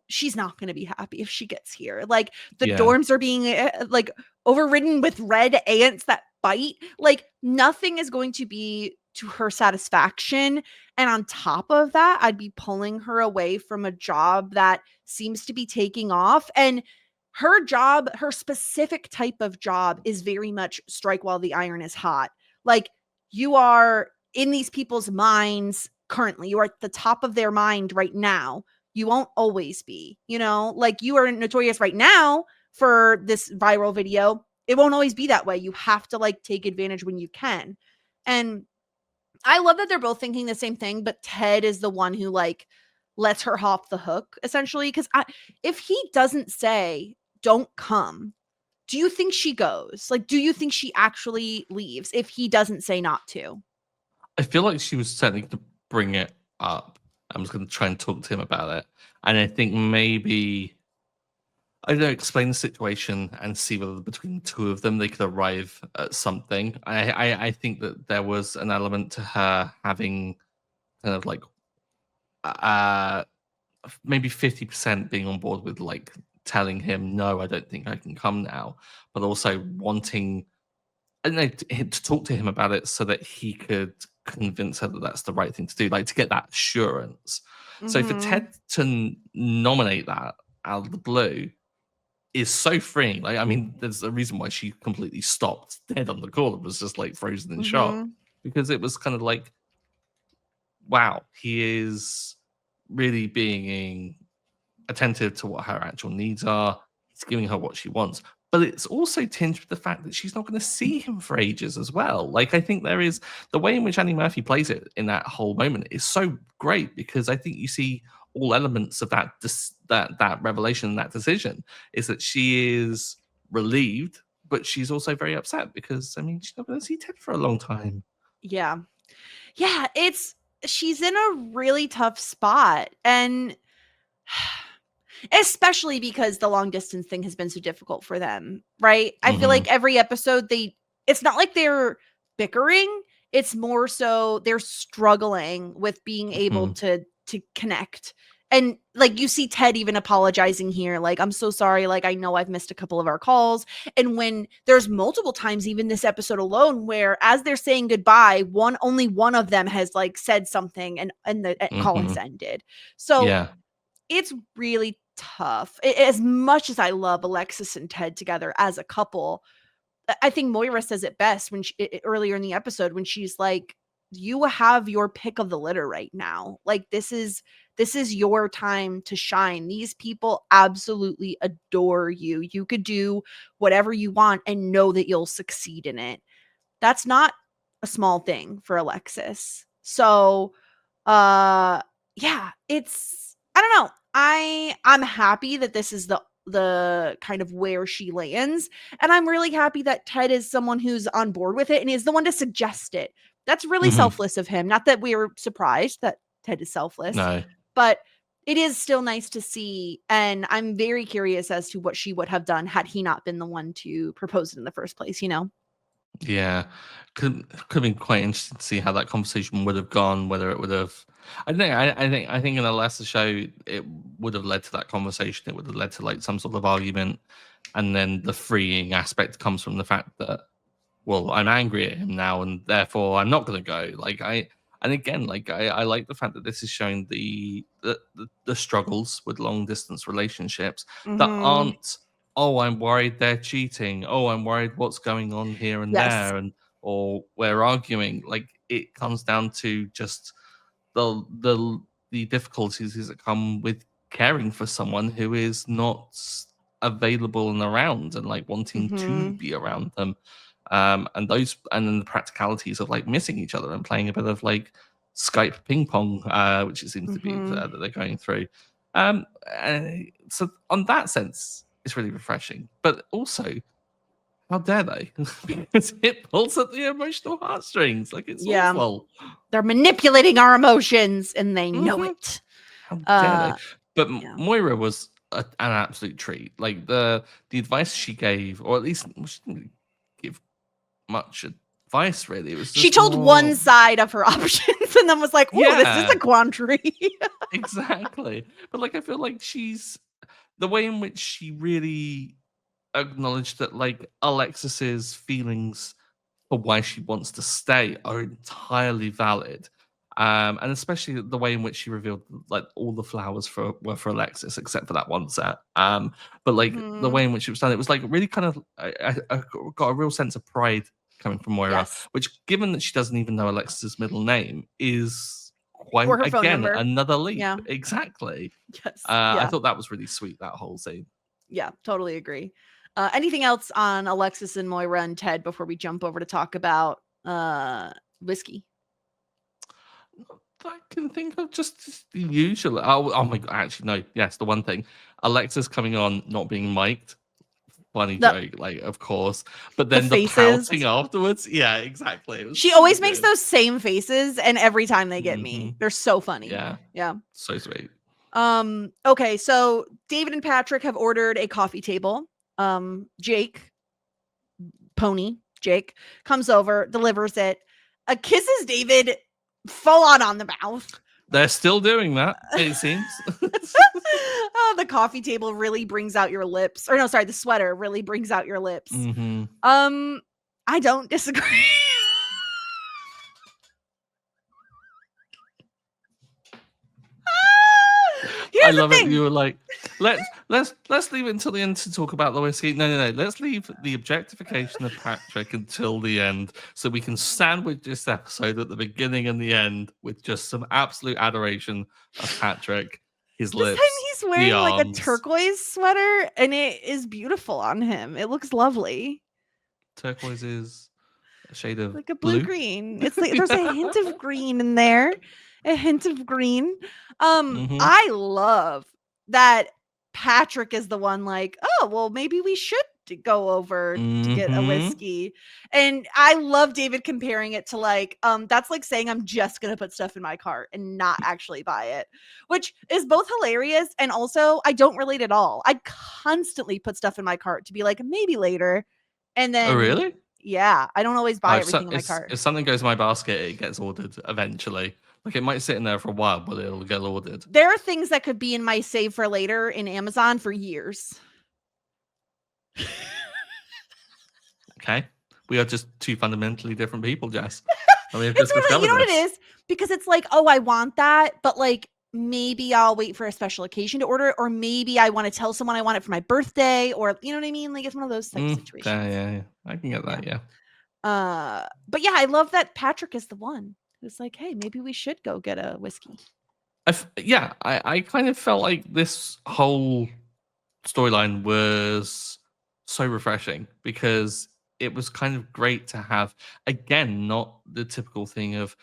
Speaker 1: she's not going to be happy if she gets here. Like, the
Speaker 2: Yeah.
Speaker 1: dorms are being like overridden with red ants that bite. Like, nothing is going to be to her satisfaction. And on top of that, I'd be pulling her away from a job that seems to be taking off. And her job, her specific type of job, is very much strike while the iron is hot. Like, you are in these people's minds currently. You are at the top of their mind right now. You won't always be, like you are notorious right now for this viral video. It won't always be that way. You have to like take advantage when you can. And I love that they're both thinking the same thing, but Ted is the one who like lets her off the hook essentially. Cause if he doesn't say, don't come, do you think she goes? Like, do you think she actually leaves if he doesn't say not to?
Speaker 2: I feel like she was certainly going to bring it up. I was going to try and talk to him about it. And I think maybe, I don't know, explain the situation and see whether between the two of them they could arrive at something. I think that there was an element to her having kind of like uh maybe 50% being on board with like telling him, no, I don't think I can come now, but also wanting, I don't know, to talk to him about it so that he could convince her that that's the right thing to do, like to get that assurance. So for
Speaker 1: Mm-hmm.
Speaker 2: Ted to nominate that out of the blue is so freeing. Like, I mean, there's a reason why she completely stopped dead on the call and was just like frozen in shock,
Speaker 1: Mm-hmm.
Speaker 2: because it was kind of like, wow, he is really being attentive to what her actual needs are. He's giving her what she wants. But it's also tinged with the fact that she's not going to see him for ages as well. Like, I think there is the way in which Annie Murphy plays it in that whole moment is so great, because I think you see all elements of that revelation, that decision, is that she is relieved, but she's also very upset because, I mean, she's not going to see Ted for a long time.
Speaker 1: Yeah. Yeah. She's in a really tough spot. And especially because the long distance thing has been so difficult for them, right? I feel
Speaker 2: Mm-hmm.
Speaker 1: like every episode it's not like they're bickering, it's more so they're struggling with being able
Speaker 2: Mm-hmm.
Speaker 1: to connect. And like you see Ted even apologizing here, like, I'm so sorry, like I know I've missed a couple of our calls. And when there's multiple times, even this episode alone, where as they're saying goodbye, only one of them has like said something, and the call
Speaker 2: Mm-hmm.
Speaker 1: has ended. So
Speaker 2: Yeah.
Speaker 1: it's really tough. As much as I love Alexis and Ted together as a couple, I think Moira says it best when earlier in the episode when she's like, "You have your pick of the litter right now. Like this is your time to shine. These people absolutely adore you. You could do whatever you want and know that you'll succeed in it." That's not a small thing for Alexis. So, yeah, I don't know. I'm happy that this is the kind of where she lands, and I'm really happy that Ted is someone who's on board with it and is the one to suggest it. That's really
Speaker 2: Mm-hmm.
Speaker 1: selfless of him. Not that we were surprised that Ted is selfless,
Speaker 2: No.
Speaker 1: but it is still nice to see, and I'm very curious as to what she would have done had he not been the one to propose it in the first place.
Speaker 2: Yeah, could have been quite interesting to see how that conversation would have gone. Whether it would have, I think in a lesser show, it would have led to that conversation. It would have led to like some sort of argument, and then the freeing aspect comes from the fact that, well, I'm angry at him now, and therefore I'm not going to go. And again, like I like the fact that this is showing the struggles with long distance relationships that
Speaker 1: Mhm.
Speaker 2: aren't, oh, I'm worried they're cheating, oh, I'm worried what's going on here and
Speaker 1: Yes.
Speaker 2: there, and or we're arguing. Like, it comes down to just the difficulties that come with caring for someone who is not available and around, and like wanting to
Speaker 1: Mhm.
Speaker 2: be around them, and then the practicalities of like missing each other and playing a bit of like Skype ping pong, which it seems to be
Speaker 1: Mhm.
Speaker 2: that they're going through. um uh, so on that sense it's really refreshing, but also, how dare they? Because it pulls at the emotional heartstrings. Like, it's
Speaker 1: Yeah.
Speaker 2: awful.
Speaker 1: They're manipulating our emotions and they know
Speaker 2: Hmm.
Speaker 1: it.
Speaker 2: How dare they?
Speaker 1: Uh,
Speaker 2: But
Speaker 1: yeah.
Speaker 2: Moira was an absolute treat. Like, the advice she gave, or at least, well, she didn't really give much advice. Really, it was
Speaker 1: She
Speaker 2: just
Speaker 1: told one
Speaker 2: more.
Speaker 1: side of her options and then was like, "Oh, this is a
Speaker 2: Yeah,
Speaker 1: quandary."
Speaker 2: exactly. But like, I feel like the way in which she really acknowledged that like Alexis's feelings for why she wants to stay are entirely valid. And especially the way in which she revealed like all the flowers were for Alexis except for that one set. But like the
Speaker 1: Mhm.
Speaker 2: way in which it was done, it was like really kind of, I got a real sense of pride coming from Moira,
Speaker 1: Yes.
Speaker 2: which, given that she doesn't even know Alexis's middle name, is quite,
Speaker 1: Or her phone
Speaker 2: again,
Speaker 1: number.
Speaker 2: another leap.
Speaker 1: Yeah.
Speaker 2: Exactly.
Speaker 1: Yes.
Speaker 2: I
Speaker 1: Yeah.
Speaker 2: thought that was really sweet, that whole scene.
Speaker 1: Yeah, totally agree. Anything else on Alexis and Moira and Ted before we jump over to talk about whiskey?
Speaker 2: I can think of just the usual. Oh my god! Actually, no. Yes, the one thing, Alexis coming on not being mic'd. Funny joke, like, of course. But then the
Speaker 1: faces.
Speaker 2: pouting afterwards. Yeah, exactly. It was
Speaker 1: She
Speaker 2: so
Speaker 1: always makes
Speaker 2: good.
Speaker 1: those same faces, and every time they get me,
Speaker 2: Mhm.
Speaker 1: they're so funny.
Speaker 2: Yeah,
Speaker 1: Yeah.
Speaker 2: so sweet.
Speaker 1: Okay, so David and Patrick have ordered a coffee table. Jake, Pony, Jake, comes over, delivers it, kisses David full on the mouth.
Speaker 2: They're still doing that, it seems.
Speaker 1: Oh, the coffee table really brings out your lips. Or no, sorry, the sweater really brings out your lips.
Speaker 2: Mhm.
Speaker 1: I don't disagree.
Speaker 2: I
Speaker 1: Here's the
Speaker 2: love it.
Speaker 1: thing.
Speaker 2: You were like, let's leave it until the end to talk about the whiskey. No. Let's leave the objectification of Patrick until the end, so we can sandwich this episode at the beginning and the end with just some absolute adoration of Patrick, his
Speaker 1: This time
Speaker 2: lips,
Speaker 1: he's
Speaker 2: the
Speaker 1: wearing like a
Speaker 2: arms.
Speaker 1: turquoise sweater, and it is beautiful on him. It looks lovely.
Speaker 2: Turquoise is a shade of
Speaker 1: Like a
Speaker 2: blue.
Speaker 1: green. It's like there's a hint of green in there. A hint of green.
Speaker 2: Mhm.
Speaker 1: I love that Patrick is the one like, oh, well, maybe we should go over to get a
Speaker 2: Mhm.
Speaker 1: whiskey. And I love David comparing it to like, that's like saying I'm just gonna put stuff in my cart and not actually buy it, which is both hilarious and also I don't relate at all. I constantly put stuff in my cart to be like, maybe later. And
Speaker 2: Oh,
Speaker 1: then
Speaker 2: really?
Speaker 1: yeah, I don't always buy everything in my
Speaker 2: If
Speaker 1: cart.
Speaker 2: something goes in my basket, it gets ordered eventually. Like, it might sit in there for a while, but it'll get ordered.
Speaker 1: There are things that could be in my save for later in Amazon for years.
Speaker 2: Okay, we are just two fundamentally different people, Jess. I mean, I've
Speaker 1: It's
Speaker 2: just
Speaker 1: really, you
Speaker 2: discovered
Speaker 1: know what it
Speaker 2: this.
Speaker 1: is? Because it's like, oh, I want that, but like maybe I'll wait for a special occasion to order it, or maybe I want to tell someone I want it for my birthday, or you know what I mean? Like it's one of those type of situations.
Speaker 2: Yeah. I can get that. Yeah.
Speaker 1: But yeah, I love that Patrick is the one who's like, hey, maybe we should go get a whiskey.
Speaker 2: I kind of felt like this whole storyline was so refreshing because it was kind of great to have, again, not the typical thing of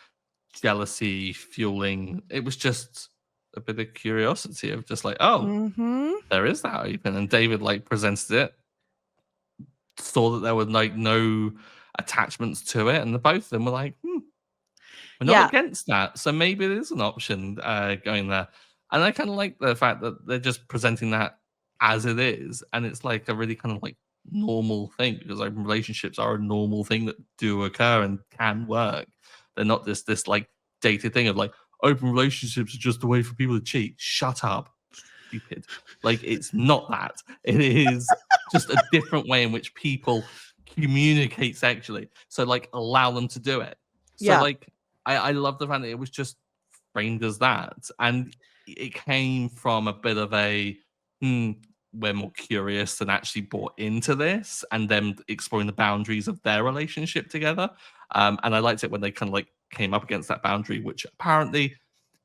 Speaker 2: jealousy fueling. It was just a bit of curiosity of just like, oh,
Speaker 1: Mm-hmm.
Speaker 2: there is that open, and David like presented it, saw that there were like no attachments to it, and the both of them were like, we're not
Speaker 1: Yeah.
Speaker 2: against that, so maybe it is an option going there. And I kind of like the fact that they're just presenting that as it is, and it's like a really kind of like normal thing because like relationships are a normal thing that do occur and can work. They're not this like dated thing of like open relationships are just a way for people to cheat. Shut up, stupid. Like it's not that. It is just a different way in which people communicate sexually. So like allow them to do it. So
Speaker 1: Yeah.
Speaker 2: like I love the fact that it was just framed as that. And it came from a bit of a we're more curious than actually bought into this and them exploring the boundaries of their relationship together. And I liked it when they kind of like came up against that boundary, which apparently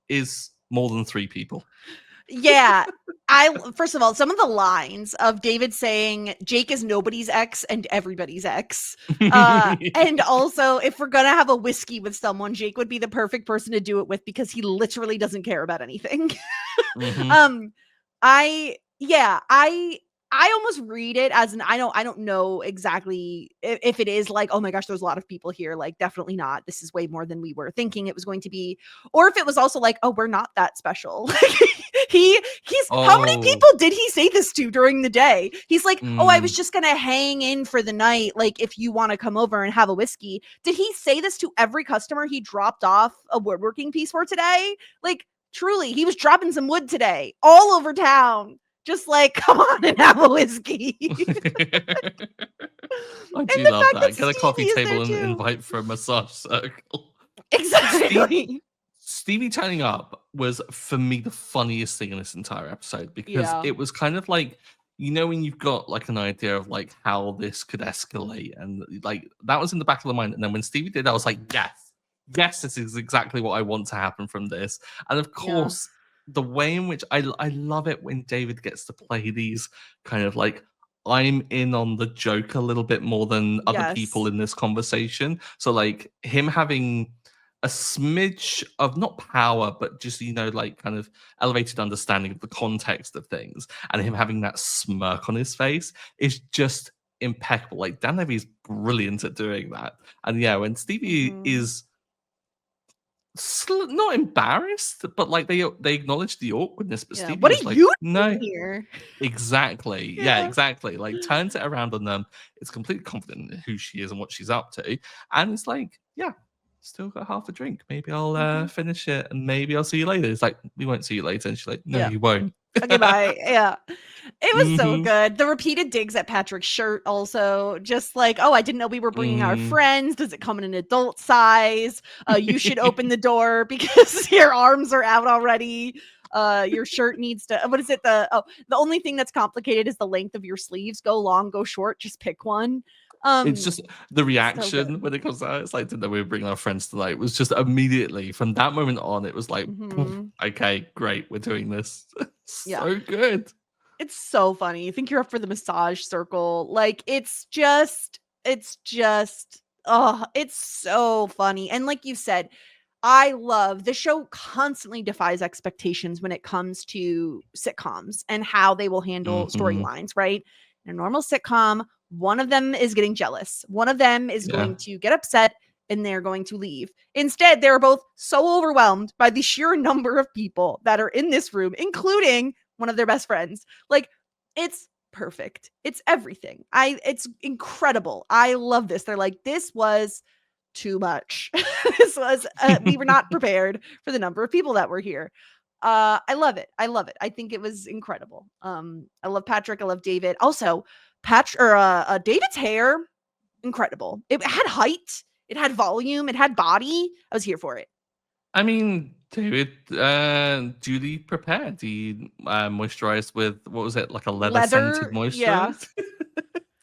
Speaker 2: is more than 3 people.
Speaker 1: Yeah. First of all, some of the lines of David saying Jake is nobody's ex and everybody's ex. And also, if we're gonna have a whiskey with someone, Jake would be the perfect person to do it with because he literally doesn't care about anything.
Speaker 2: Mhm.
Speaker 1: I almost read it as an I don't know exactly if it is like, oh my gosh, there's a lot of people here. Like, definitely not. This is way more than we were thinking it was going to be. Or if it was also like, oh, we're not that special. he's how many
Speaker 2: Oh.
Speaker 1: people did he say this to during the day? He's like, oh, I was
Speaker 2: Mm.
Speaker 1: just gonna hang in for the night. Like, if you want to come over and have a whiskey. Did he say this to every customer he dropped off a woodworking piece for today? Like, truly, he was dropping some wood today all over town. Just like, come on and have a whiskey.
Speaker 2: I
Speaker 1: And
Speaker 2: do
Speaker 1: the
Speaker 2: love
Speaker 1: fact
Speaker 2: that. Get a
Speaker 1: Stevie
Speaker 2: coffee
Speaker 1: is
Speaker 2: table
Speaker 1: there
Speaker 2: and
Speaker 1: too.
Speaker 2: invite for a massage circle.
Speaker 1: Exactly.
Speaker 2: Stevie turning up was, for me, the funniest thing in this entire episode because
Speaker 1: Yeah.
Speaker 2: it was kind of like you know, when you've got like an idea of like how this could escalate, and like that was in the back of the mind. And then when Stevie did, I was like, yes, this is exactly what I want to happen from this. And of
Speaker 1: Yeah.
Speaker 2: course, the way in which I love it when David gets to play these kind of like, I'm in on the joke a little bit more than other people
Speaker 1: Yes.
Speaker 2: in this conversation. So like him having a smidge of not power, but just, you know, like kind of elevated understanding of the context of things, and him having that smirk on his face is just impeccable. Like Dan Levy's brilliant at doing that. And yeah, when Stevie
Speaker 1: Mhm.
Speaker 2: is not embarrassed, but like they acknowledge the awkwardness, but
Speaker 1: Yeah.
Speaker 2: Stevie
Speaker 1: What
Speaker 2: is
Speaker 1: are
Speaker 2: like,
Speaker 1: you
Speaker 2: no,
Speaker 1: doing here?
Speaker 2: exactly. Yeah,
Speaker 1: Yeah.
Speaker 2: exactly. Like turns it around on them. It's completely confident in who she is and what she's up to. And it's like, yeah, still got half a drink. Maybe I'll
Speaker 1: Mhm.
Speaker 2: finish it and maybe I'll see you later. It's like, we won't see you later. And she's like, no,
Speaker 1: Yeah.
Speaker 2: you won't.
Speaker 1: Okay, bye. Yeah. It was so
Speaker 2: hmm
Speaker 1: good. The repeated digs at Patrick's shirt also, just like, oh, I didn't know we were bringing our
Speaker 2: Mm.
Speaker 1: friends. Does it come in an adult size? You should open the door because your arms are out already. Your shirt needs to, what is it? The only thing that's complicated is the length of your sleeves. Go long, go short, just pick one.
Speaker 2: It's just the
Speaker 1: So good.
Speaker 2: reaction when it comes out. It's like, didn't know we were bringing our friends tonight. It was just immediately from that moment on, it was like, "Poof,
Speaker 1: Hmm.
Speaker 2: okay, great, we're doing this.
Speaker 1: Yeah.
Speaker 2: So good.
Speaker 1: It's so funny. You think you're up for the massage circle. Like it's just oh, it's so funny. And like you said, I love the show constantly defies expectations when it comes to sitcoms and how they will handle
Speaker 2: hmm
Speaker 1: storylines, right? In a normal sitcom, one of them is getting jealous. One of them is
Speaker 2: Yeah.
Speaker 1: going to get upset and they're going to leave. Instead, they're both so overwhelmed by the sheer number of people that are in this room, including one of their best friends. Like, it's perfect. It's everything. It's incredible. I love this. They're like, this was too much. This was we were not prepared for the number of people that were here. I love it. I love it. I think it was incredible. I love Patrick. I love David. Also, David's hair, incredible. It had height. It had volume. It had body. I was here for it.
Speaker 2: I mean, David, duly prepared. He moisturized with, what was it, like a leather scented
Speaker 1: Leather, yeah.
Speaker 2: moisturizer?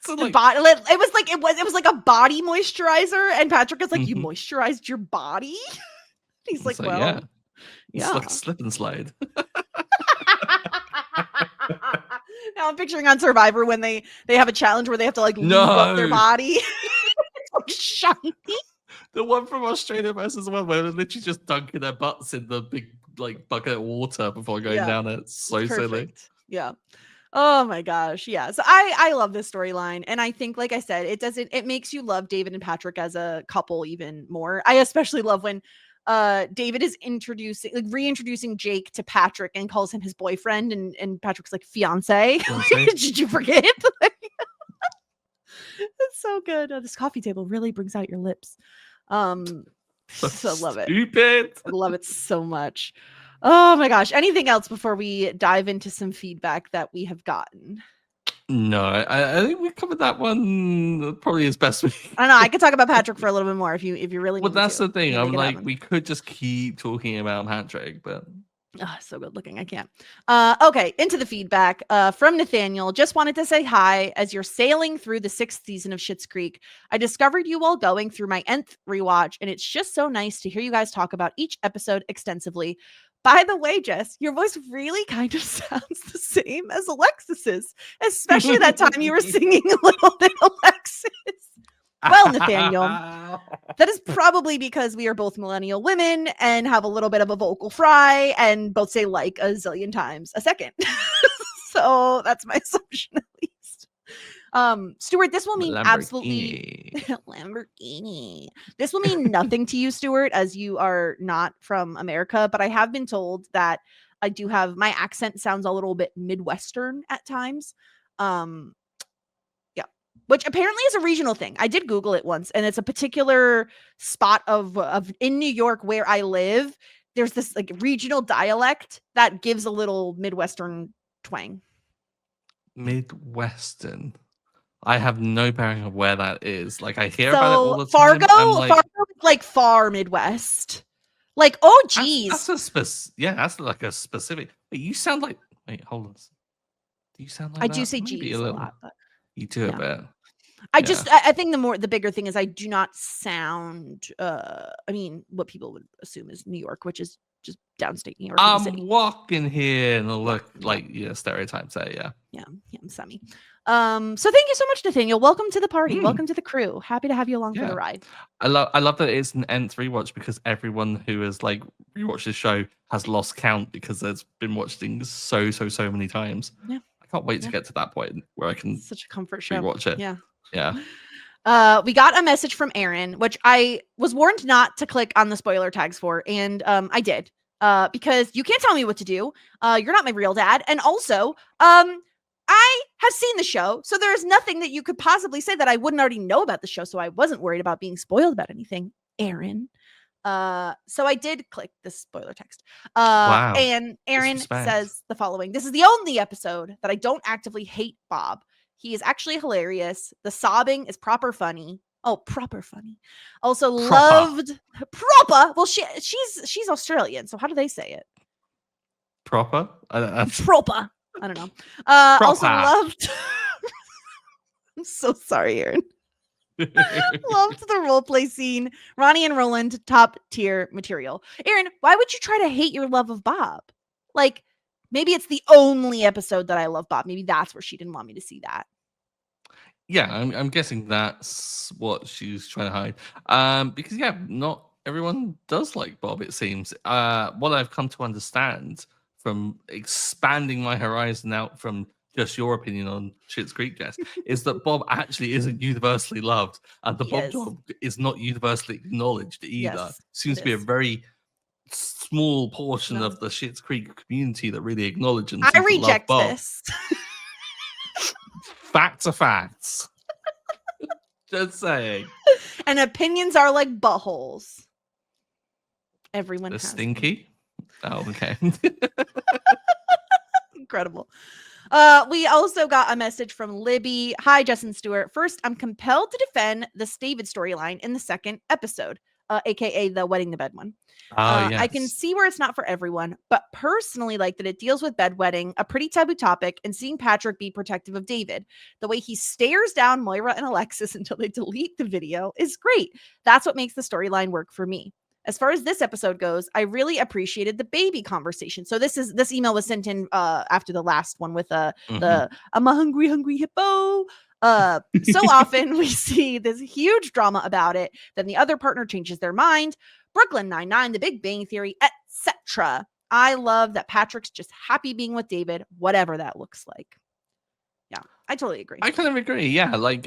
Speaker 2: So
Speaker 1: The
Speaker 2: like,
Speaker 1: body, it was like a body moisturizer, and Patrick is like, "You
Speaker 2: mhm.
Speaker 1: moisturized your body?" He's like,
Speaker 2: It's like, yeah,
Speaker 1: "Well,
Speaker 2: it's like
Speaker 1: yeah."
Speaker 2: a slip and slide.
Speaker 1: Now I'm picturing on Survivor when they have a challenge where they have to like lube up their
Speaker 2: No,
Speaker 1: body. It's like shiny.
Speaker 2: the one from Australia versus the one where they're literally just dunking their butts in the big like bucket of water before going
Speaker 1: Yeah,
Speaker 2: down it. It's
Speaker 1: it's
Speaker 2: so silly.
Speaker 1: perfect. Yeah. Oh my gosh. Yeah. So I love this storyline. And I think, like I said, it makes you love David and Patrick as a couple even more. I especially love when David is reintroducing Jake to Patrick and calls him his boyfriend and Patrick's like fiance.
Speaker 2: Beyonce.
Speaker 1: Did you forget? It's so good. This coffee table really brings out your lips. Um
Speaker 2: So
Speaker 1: so love it.
Speaker 2: stupid.
Speaker 1: I love it so much. Oh my gosh. Anything else before we dive into some feedback that we have gotten?
Speaker 2: No, I think we covered that one probably as best we.
Speaker 1: I don't know. I could talk about Patrick for a little bit more if you really
Speaker 2: Well,
Speaker 1: need me
Speaker 2: that's
Speaker 1: to.
Speaker 2: the
Speaker 1: We
Speaker 2: thing.
Speaker 1: can
Speaker 2: I'm
Speaker 1: make it
Speaker 2: like,
Speaker 1: happen.
Speaker 2: we could just keep talking about Patrick, but
Speaker 1: So good looking. I can't. Okay, into the feedback from Nathaniel. Just wanted to say hi as you're sailing through the 6th season of Schitt's Creek. I discovered you while going through my nth rewatch, and it's just so nice to hear you guys talk about each episode extensively. By the way, Jess, your voice really kind of sounds the same as Alexis's, especially that time you were singing a little bit, Alexis. Well, Nathaniel, that is probably because we are both millennial women and have a little bit of a vocal fry and both say like a zillion times a second. So that's my assumption at least. Stuart, this will mean absolutely
Speaker 2: Lamborghini.
Speaker 1: Lamborghini. This will mean nothing to you, Stuart, as you are not from America, but I have been told that I do have my accent sounds a little bit Midwestern at times. Um, yeah, which apparently is a regional thing. I did Google it once, and it's a particular spot of in New York where I live. There's this like regional dialect that gives a little Midwestern twang.
Speaker 2: Midwestern. I have no bearing of where that is. Like, I hear about it all
Speaker 1: So
Speaker 2: the
Speaker 1: Fargo,
Speaker 2: time. I'm like,
Speaker 1: is like far Midwest. Like, oh
Speaker 2: that's
Speaker 1: geez.
Speaker 2: a yeah, that's like a specific. Wait, you sound like. Wait, hold on. Do you sound like
Speaker 1: I do
Speaker 2: that?
Speaker 1: say
Speaker 2: Maybe
Speaker 1: geez
Speaker 2: a
Speaker 1: a
Speaker 2: little.
Speaker 1: lot, but
Speaker 2: You do a
Speaker 1: yeah.
Speaker 2: bit.
Speaker 1: I
Speaker 2: Yeah.
Speaker 1: just I think the bigger thing is I do not sound I mean what people would assume is New York, which is just downstate New York in the
Speaker 2: I'm
Speaker 1: city.
Speaker 2: walking here and
Speaker 1: Yeah.
Speaker 2: look
Speaker 1: Yeah.
Speaker 2: like stereotypes there, yeah.
Speaker 1: Yeah. Yeah. I'm semi. So thank you so much, Nathaniel. Welcome to the party.
Speaker 2: Mm,
Speaker 1: Welcome to the crew. Happy to have you along for the
Speaker 2: yeah.
Speaker 1: ride.
Speaker 2: I love that it's an nth rewatch because everyone who has like rewatched this show has lost count because there's been watching so many times.
Speaker 1: Yeah.
Speaker 2: I can't wait to
Speaker 1: Yeah.
Speaker 2: get to that point where I can
Speaker 1: Such a comfort show.
Speaker 2: rewatch it.
Speaker 1: Yeah.
Speaker 2: Yeah.
Speaker 1: We got a message from Aaron, which I was warned not to click on the spoiler tags for, and I did. Because you can't tell me what to do. You're not my real dad. And also, I have seen the show, so there is nothing that you could possibly say that I wouldn't already know about the show. So I wasn't worried about being spoiled about anything, Aaron. So I did click this spoiler text.
Speaker 2: Wow.
Speaker 1: And Aaron
Speaker 2: Disrespect.
Speaker 1: says the following. This is the only episode that I don't actively hate Bob. He is actually hilarious. The sobbing is proper funny. Oh, proper funny. Also
Speaker 2: Proper.
Speaker 1: loved proper. Well, she's Australian, so how do they say it?
Speaker 2: Proper?
Speaker 1: Proper. I don't know. Also
Speaker 2: Proper.
Speaker 1: loved. I'm so sorry, Aaron. Loved the role play scene. Ronnie and Roland, top tier material. Aaron, why would you try to hate your love of Bob? Like, maybe it's the only episode that I love Bob. Maybe that's where she didn't want me to see that.
Speaker 2: Yeah, I'm guessing that's what she's trying to hide. Because yeah, not everyone does like Bob, it seems. What I've come to understand from expanding my horizon out from just your opinion on Schitt's Creek, Jess, is that Bob actually isn't universally loved, and the
Speaker 1: He
Speaker 2: Bob
Speaker 1: is.
Speaker 2: job is not universally acknowledged either.
Speaker 1: Yes,
Speaker 2: Seems
Speaker 1: it
Speaker 2: to be a
Speaker 1: is.
Speaker 2: very small portion
Speaker 1: No.
Speaker 2: of the Schitt's Creek community that really acknowledge and
Speaker 1: I
Speaker 2: seem to love
Speaker 1: reject
Speaker 2: Bob.
Speaker 1: this.
Speaker 2: Facts are facts. Just saying.
Speaker 1: And opinions are like buttholes. Everyone
Speaker 2: The
Speaker 1: has them.
Speaker 2: stinky? Oh, okay.
Speaker 1: Incredible. We also got a message from Libby. Hi, Jess and Stuart. First, I'm compelled to defend the David storyline in the second episode, aka the wedding the bed one.
Speaker 2: Yes.
Speaker 1: I can see where it's not for everyone, but personally like that it deals with bedwetting, a pretty taboo topic, and seeing Patrick be protective of David. The way he stares down Moira and Alexis until they delete the video is great. That's what makes the storyline work for me. As far as this episode goes, I really appreciated the baby conversation. So this email was sent in after the last one with the I'm a hungry hippo. So often we see this huge drama about it, then the other partner changes their mind. Brooklyn Nine-Nine, The Big Bang Theory, etc. I love that Patrick's just happy being with David, whatever that looks like. Yeah, I totally agree.
Speaker 2: I kind of agree. Yeah, like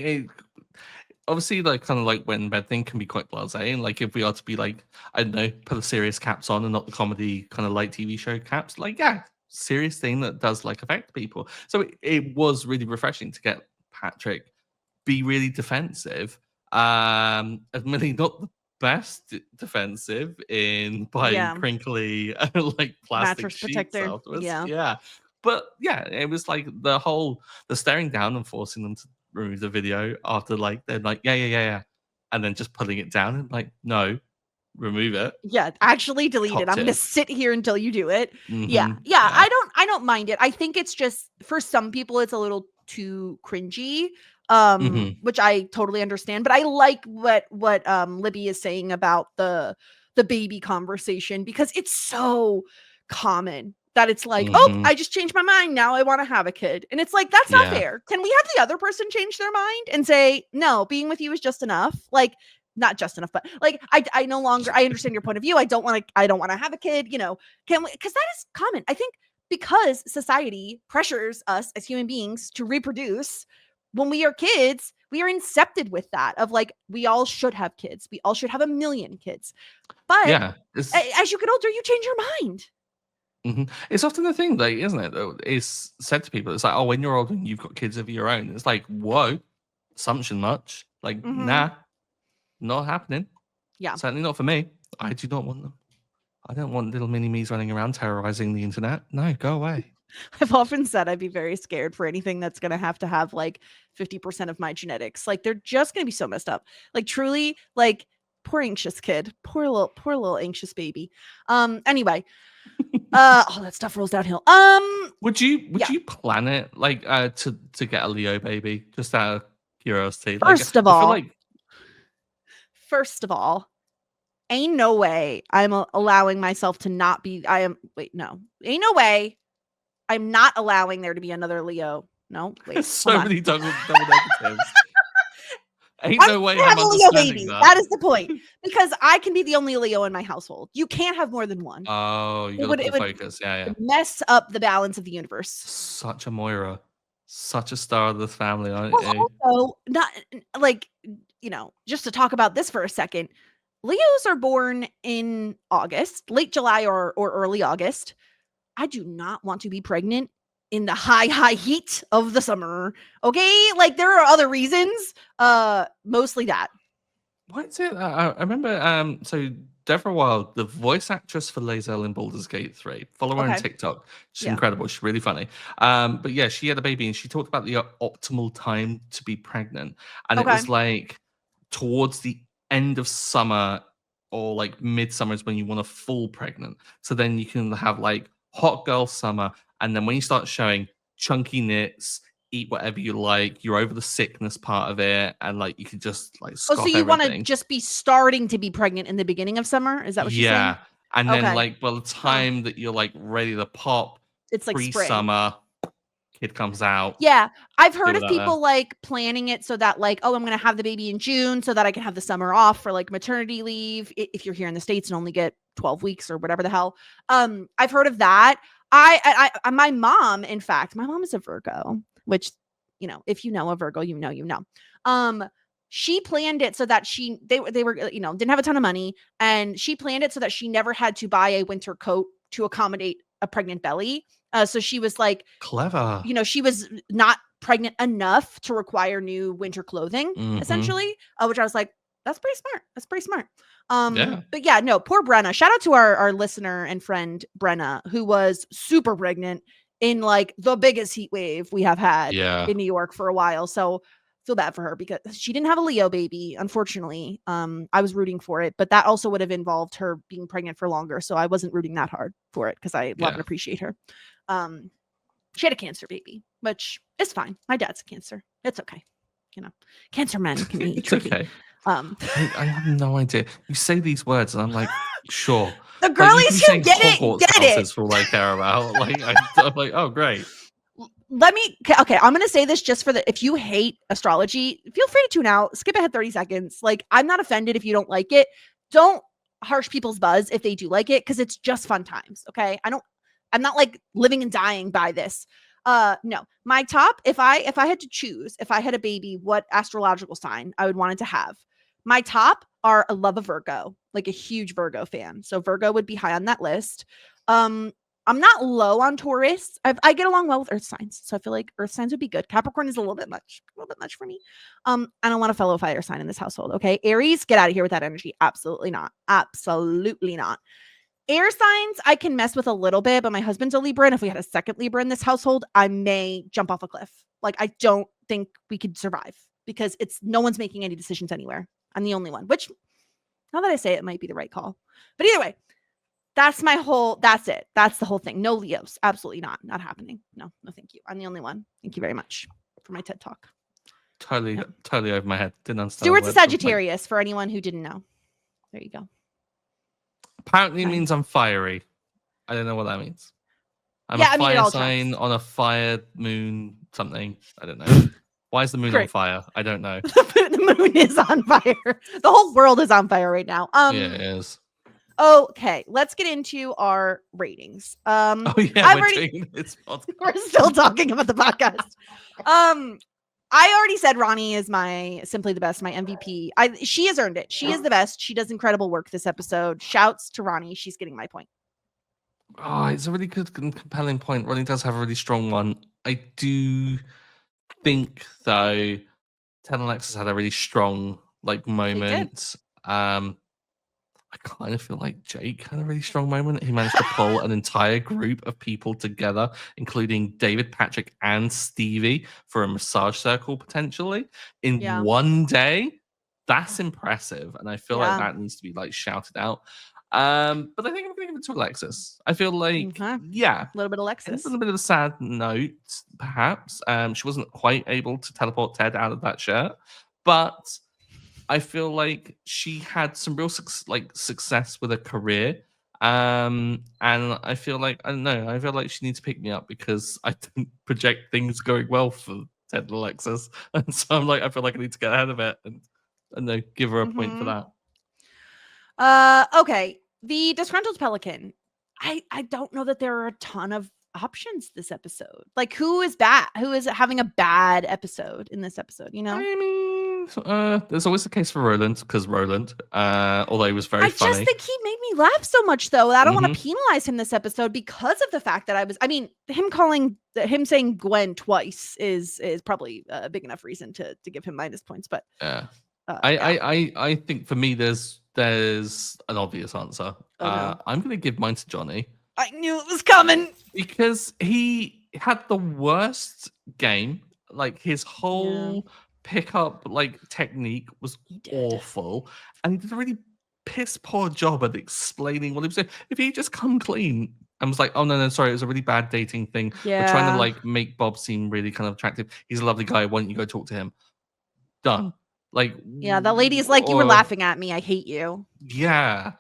Speaker 2: obviously, like kind of like when bed thing can be quite blasé, and like if we are to be like, I don't know, put the serious caps on and not the comedy kind of light TV show caps, like yeah, serious thing that does like affect people. So it was really refreshing to get Patrick be really defensive. Admittedly not the best defensive in buying crinkly like plastic
Speaker 1: mattress
Speaker 2: sheets
Speaker 1: protector.
Speaker 2: afterwards.
Speaker 1: Yeah.
Speaker 2: But yeah, it was like the staring down and forcing them to remove the video after like they're like yeah, and then just putting it down and like no, remove it.
Speaker 1: Yeah, actually delete
Speaker 2: Top
Speaker 1: it. I'm
Speaker 2: tier.
Speaker 1: gonna sit here until you do it. Yeah.
Speaker 2: Mhm,
Speaker 1: Yeah. I don't mind it. I think it's just for some people it's a little too cringy. Which I totally understand. But I like what Libby is saying about the baby conversation because it's so common that it's like, oh, I just changed my mind. Now I want to have a kid. And it's like, that's not fair. Can we have the other person change their mind and say, no, being with you is just enough? Like, not just enough, but like, I no longer, I understand your point of view. I don't want to have a kid, you know, can we, because that is common. I think because society pressures us as human beings to reproduce, when we are kids, we are incepted with that of like, we all should have kids. We all should have a million kids. But as you get older, you change your mind.
Speaker 2: It's often the thing, like, isn't it? Though it's said to people, it's like, oh, when you're older and you've got kids of your own, it's like, whoa, assumption much. Like, nah, not happening.
Speaker 1: Yeah,
Speaker 2: certainly not for me. I do not want them. I don't want little mini me's running around terrorizing the internet. No, go away.
Speaker 1: I've often said I'd be very scared for anything that's going to have like 50% of my genetics. Like they're just going to be so messed up. Like truly, like poor anxious kid. Poor little anxious baby. Anyway. Oh, that stuff rolls downhill.
Speaker 2: Would you plan it like to get a Leo baby just out of curiosity? Like
Speaker 1: First of
Speaker 2: I feel
Speaker 1: all,
Speaker 2: like
Speaker 1: ain't no way I'm allowing myself to not be. Ain't no way I'm not allowing there to be another Leo. No, wait,
Speaker 2: so
Speaker 1: hold on.
Speaker 2: many double negatives. Ain't
Speaker 1: I'm
Speaker 2: no way
Speaker 1: gonna
Speaker 2: I'm
Speaker 1: have a Leo
Speaker 2: understanding
Speaker 1: baby.
Speaker 2: that.
Speaker 1: That is the point. Because I can be the only Leo in my household. You can't have more than one.
Speaker 2: Oh, you got the full focus. Yeah.
Speaker 1: Mess up the balance of the universe.
Speaker 2: Such a Moira. Such a star of this family, aren't
Speaker 1: Well,
Speaker 2: you?
Speaker 1: also, not like, just to talk about this for a second, Leos are born in August, late July or early August. I do not want to be pregnant in the high heat of the summer. Okay? Like, there are other reasons. Mostly that.
Speaker 2: What is it? I remember. So Deborah Wild, the voice actress for Lae'zel in Baldur's Gate 3. Follow her on
Speaker 1: Okay.
Speaker 2: TikTok. She's
Speaker 1: Yeah.
Speaker 2: incredible. She's really funny. But yeah, she had a baby and she talked about the optimal time to be pregnant, and it
Speaker 1: Okay.
Speaker 2: was like towards the end of summer or like midsummer is when you want to fall pregnant. So then you can have like hot girl summer, and then when you start showing chunky knits, eat whatever you like, you're over the sickness part of it, and like you can just like
Speaker 1: Oh, so
Speaker 2: scoff
Speaker 1: you want to
Speaker 2: everything.
Speaker 1: just be starting to be pregnant in the beginning of summer? Is that what you're saying?
Speaker 2: Yeah. And then
Speaker 1: Okay.
Speaker 2: like by the time that you're like ready to pop,
Speaker 1: It's like spring.
Speaker 2: pre-summer, kid comes out.
Speaker 1: Yeah. I've heard
Speaker 2: Deal
Speaker 1: of
Speaker 2: with that
Speaker 1: people like planning it so that like, oh, I'm going to have the baby in June so that I can have the summer off for like maternity leave if you're here in the States and only get 12 weeks or whatever the hell. I've heard of that. My mom, in fact, my mom is a Virgo, which, if you know a Virgo, you know. She planned it so that they were, didn't have a ton of money, and she planned it so that she never had to buy a winter coat to accommodate a pregnant belly. So she was like,
Speaker 2: clever.
Speaker 1: She was not pregnant enough to require new winter clothing, essentially, which I was like, that's pretty smart. That's pretty smart.
Speaker 2: Yeah.
Speaker 1: But yeah, no, poor Brenna. Shout out to our listener and friend Brenna, who was super pregnant in like the biggest heat wave we have had in New York for a while. So feel bad for her because she didn't have a Leo baby, unfortunately. I was rooting for it, but that also would have involved her being pregnant for longer. So I wasn't rooting that hard for it because I love and appreciate her. She had a cancer baby, which is fine. My dad's cancer. It's okay. Cancer men can be tricky.
Speaker 2: Okay. I have no idea. You say these words, and I'm like, sure.
Speaker 1: The girlies who get it.
Speaker 2: For all I care about. Like, I'm like, oh, great.
Speaker 1: Okay, I'm gonna say this just for if you hate astrology, feel free to tune out. Skip ahead 30 seconds. Like, I'm not offended if you don't like it. Don't harsh people's buzz if they do like it, because it's just fun times. Okay, I'm not like living and dying by this. No, my top, if I had to choose, if I had a baby, what astrological sign I would want it to have. My top are a love of Virgo, like a huge Virgo fan. So Virgo would be high on that list. I'm not low on Taurus. I get along well with earth signs. So I feel like earth signs would be good. Capricorn is a little bit much for me. I don't want a fellow fire sign in this household. Okay. Aries, get out of here with that energy. Absolutely not. Absolutely not. Air signs, I can mess with a little bit, but my husband's a Libra, and if we had a second Libra in this household, I may jump off a cliff. Like, I don't think we could survive because no one's making any decisions anywhere. I'm the only one, which, now that I say it, might be the right call. But either way, that's it. That's the whole thing. No Leos. Absolutely not. Not happening. No, thank you. I'm the only one. Thank you very much for my TED Talk.
Speaker 2: Totally over my head. Didn't understand.
Speaker 1: Stuart's a Sagittarius, for anyone who didn't know. There you go.
Speaker 2: Apparently it means I'm fiery. I don't know what that means. I'm a fire sign on a fire moon something. I don't know. Why is the moon on fire? I don't know.
Speaker 1: The moon is on fire. The whole world is on fire right now.
Speaker 2: Yeah, it is.
Speaker 1: Okay, let's get into our ratings.
Speaker 2: We're doing this podcast.
Speaker 1: We're still talking about the podcast. I already said Ronnie is my simply the best, my MVP. She has earned it. She is the best. She does incredible work this episode. Shouts to Ronnie. She's getting my point.
Speaker 2: Oh, it's a really good and compelling point. Ronnie does have a really strong one. I do think, though, Ted and Alexis had a really strong moment. I kind of feel like Jake had a really strong moment. He managed to pull an entire group of people together, including David, Patrick, and Stevie, for a massage circle potentially in one day. That's impressive, and I feel like that needs to be like shouted out. But I think I'm gonna give it to Alexis. I feel like, yeah,
Speaker 1: a little bit
Speaker 2: a
Speaker 1: Alexis.
Speaker 2: little bit of a sad note, perhaps. She wasn't quite able to teleport Ted out of that shirt, but I feel like she had some real success with her career. And I feel like, I don't know, I feel like she needs to pick me up because I didn't project things going well for Ted and Alexis. And so I'm like, I feel like I need to get ahead of it and give her a point for that.
Speaker 1: Okay. The disgruntled pelican. I don't know that there are a ton of options this episode. Like, who is bad? Who is having a bad episode in this episode? You know,
Speaker 2: I mean, there's always the case for Roland because Roland, although he was very funny.
Speaker 1: I just think he made me laugh so much, though. I don't want to penalize him this episode because of the fact that I mean, him saying Gwen twice is probably a big enough reason to give him minus points. But
Speaker 2: I think for me, there's an obvious answer. I'm going to give mine to Johnny.
Speaker 1: I knew it was coming
Speaker 2: because he had the worst game. Like his whole pickup technique was awful, and he did a really piss poor job at explaining what he was doing. If he just come clean and was like, "Oh no, sorry, it was a really bad dating thing. We're trying to make Bob seem really kind of attractive. He's a lovely guy. Why don't you go talk to him?" Done.
Speaker 1: The lady is like, "You were laughing at me. I hate you."
Speaker 2: Yeah.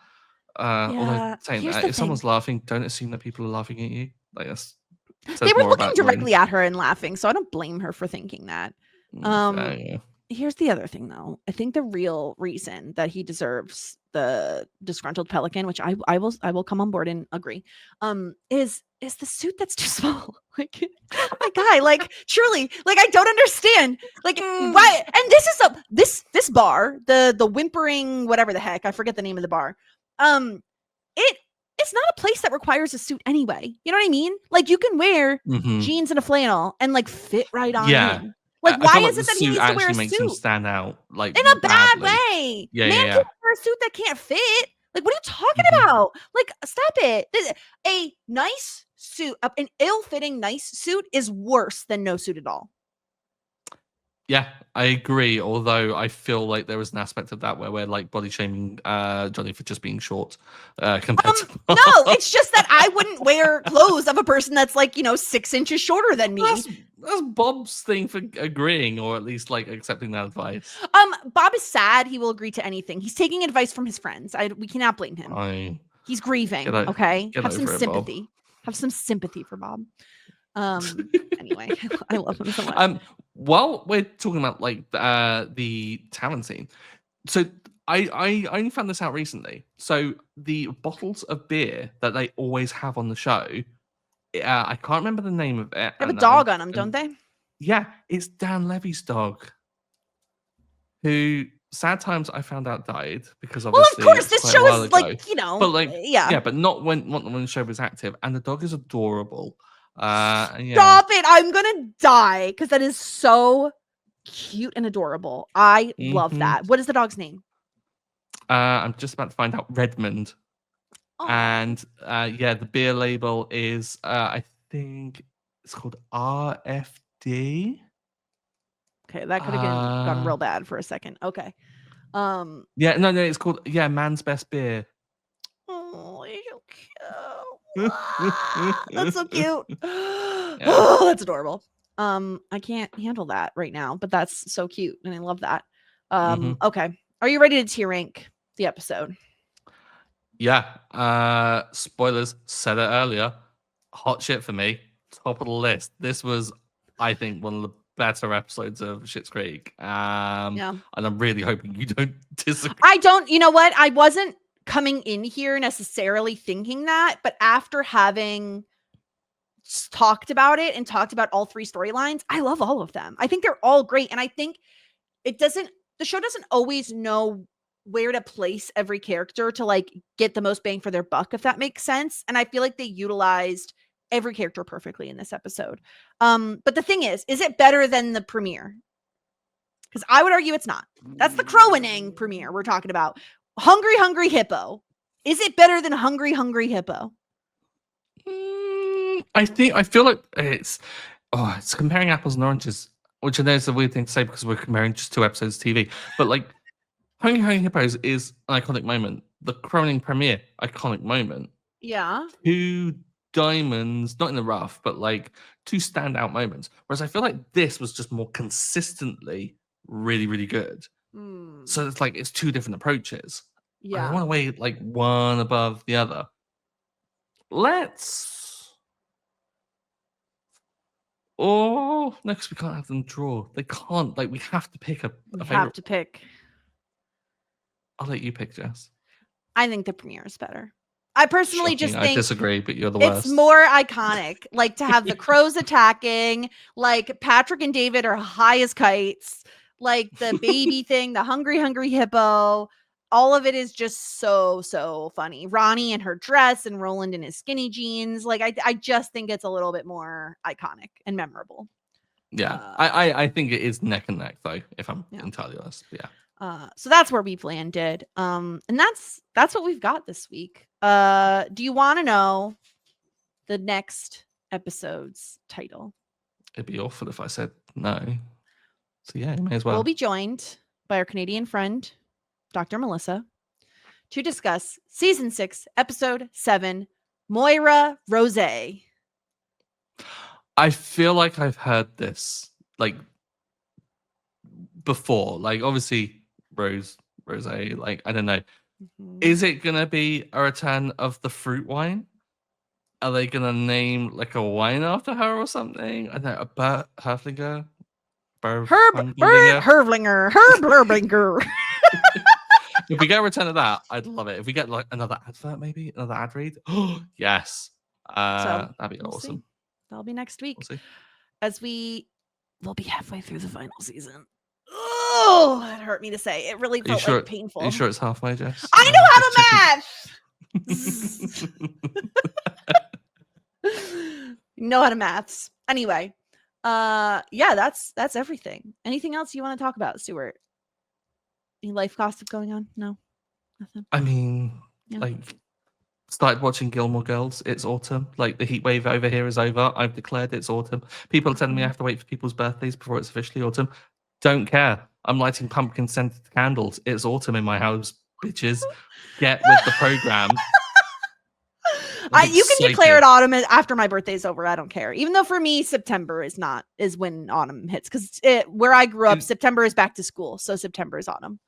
Speaker 2: Although saying that, if someone's laughing, don't assume that people are laughing at you.
Speaker 1: They were looking directly at her and laughing, so I don't blame her for thinking that. Here's the other thing, though. I think the real reason that he deserves the disgruntled pelican, which I will come on board and agree, is the suit that's too small. Like, my guy, truly, I don't understand, why. And this bar, the whimpering whatever the heck, I forget the name of the bar. It's not a place that requires a suit anyway. You know what I mean? You can wear jeans and a flannel and fit right on in. Why is it that he needs to wear a
Speaker 2: makes
Speaker 1: suit?
Speaker 2: Him stand out
Speaker 1: in a bad way. Man can't wear a suit that can't fit. What are you talking about? Stop it. A nice suit, an ill-fitting nice suit is worse than no suit at all.
Speaker 2: Yeah, I agree. Although I feel like there was an aspect of that where we're body shaming Johnny for just being short compared to
Speaker 1: no, it's just that I wouldn't wear clothes of a person that's 6 inches shorter than me.
Speaker 2: That's Bob's thing for agreeing, or at least accepting that advice.
Speaker 1: Bob is sad. He will agree to anything. He's taking advice from his friends. We cannot blame him. He's grieving. Okay, have some sympathy. Bob. Have some sympathy for Bob. Anyway, I love him so much.
Speaker 2: While we're talking about the talent scene, so I only found this out recently. So the bottles of beer that they always have on the show, I can't remember the name of it.
Speaker 1: They have a dog on them, don't they?
Speaker 2: Yeah, it's Dan Levy's dog, who sad times I found out died because obviously.
Speaker 1: Well, of course, this show is
Speaker 2: but not when the show was active, and the dog is adorable.
Speaker 1: Stop it! I'm gonna die because that is so cute and adorable. I love that. What is the dog's name?
Speaker 2: I'm just about to find out. Redmond. Oh. And the beer label is I think it's called RFD. Okay, that could have gone real bad for a second. Okay. No, it's called Man's Best Beer.
Speaker 1: Oh, he's so cute. That's so cute. Oh, that's adorable. I can't handle that right now, but that's so cute and I love that. Okay. Are you ready to tier rank the episode?
Speaker 2: Yeah. Spoilers, said it earlier. Hot shit for me. Top of the list. This was, I think, one of the better episodes of Schitt's Creek. And I'm really hoping you don't disagree.
Speaker 1: I don't, you know what? I wasn't coming in here necessarily thinking that, but after having talked about it and talked about all three storylines, I love all of them. I think they're all great. And I think the show doesn't always know where to place every character to get the most bang for their buck, if that makes sense. And I feel like they utilized every character perfectly in this episode. But the thing is it better than the premiere? Because I would argue it's not. That's the Crow-ing premiere we're talking about. Hungry, Hungry Hippo. Is it better than Hungry, Hungry Hippo?
Speaker 2: I feel like it's comparing apples and oranges, which I know is a weird thing to say because we're comparing just 2 episodes of TV. But Honey Honey Hippos is an iconic moment. The Croning premiere, iconic moment.
Speaker 1: Yeah.
Speaker 2: 2 diamonds, not in the rough, but like 2 standout moments. Whereas I feel like this was just more consistently really, really good. So it's like it's 2 different approaches. I don't
Speaker 1: Yeah.
Speaker 2: want to weigh like one above the other. Let's. Oh no, because we can't have them draw. They can't. Like we have to pick a
Speaker 1: We have
Speaker 2: favorite.
Speaker 1: to pick.
Speaker 2: I'll let you pick, Jess.
Speaker 1: I think the premiere is better. I personally
Speaker 2: Shocking.
Speaker 1: just
Speaker 2: I
Speaker 1: think
Speaker 2: disagree, but you're the
Speaker 1: it's
Speaker 2: worst.
Speaker 1: more iconic. Like to have the crows attacking, like Patrick and David are high as kites, like the baby thing, the hungry, hungry hippo. All of it is just so funny. Ronnie in her dress and Roland in his skinny jeans. Like I just think it's a little bit more iconic and memorable.
Speaker 2: Yeah, I think it is neck and neck though, if I'm entirely honest. Yeah.
Speaker 1: So that's where we landed. And that's what we've got this week. Do you want to know the next episode's title?
Speaker 2: It'd be awful if I said no. So yeah, you may as well.
Speaker 1: We'll be joined by our Canadian friend, Dr. Melissa, to discuss season 6, episode 7, Moira Rose.
Speaker 2: I feel like I've heard this like before. Like obviously Rose, like I don't know. Is it gonna be a return of the fruit wine? Are they gonna name like a wine after her or something? I don't know, a Bert Herflinger?
Speaker 1: Herblinger.
Speaker 2: If we get a return of that, I'd love it. If we get like another advert, maybe another ad read. Oh yes. That'd be awesome.
Speaker 1: See. That'll be next week.
Speaker 2: We'll see.
Speaker 1: As we'll be halfway through the final season. Oh, that hurt me to say. It really felt like painful.
Speaker 2: Are you sure it's halfway, Jess?
Speaker 1: I know how to math. Know how to maths. Anyway, yeah, that's everything. Anything else you want to talk about, Stuart? Any life gossip going on? No, nothing.
Speaker 2: I mean, like, started watching Gilmore Girls. It's autumn. Like the heat wave over here is over. I've declared it's autumn. People are telling me I have to wait for people's birthdays before it's officially autumn. Don't care. I'm lighting pumpkin scented candles. It's autumn in my house, bitches. Get with the program.
Speaker 1: You can declare it autumn after my birthday's over. I don't care. Even though for me, September is when autumn hits. Because where I grew up, September is back to school. So September is autumn.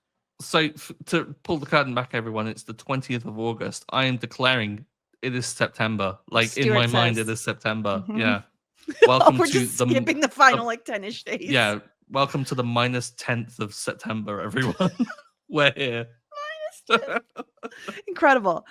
Speaker 2: So to pull the curtain back, everyone, it's the 20th of August. I am declaring it is September. Like Stuart in my mind, it is September. Mm-hmm. Yeah. Welcome
Speaker 1: we're just skipping the final 10-ish days.
Speaker 2: Yeah. Welcome to the minus 10th of September, everyone. We're here.
Speaker 1: Incredible.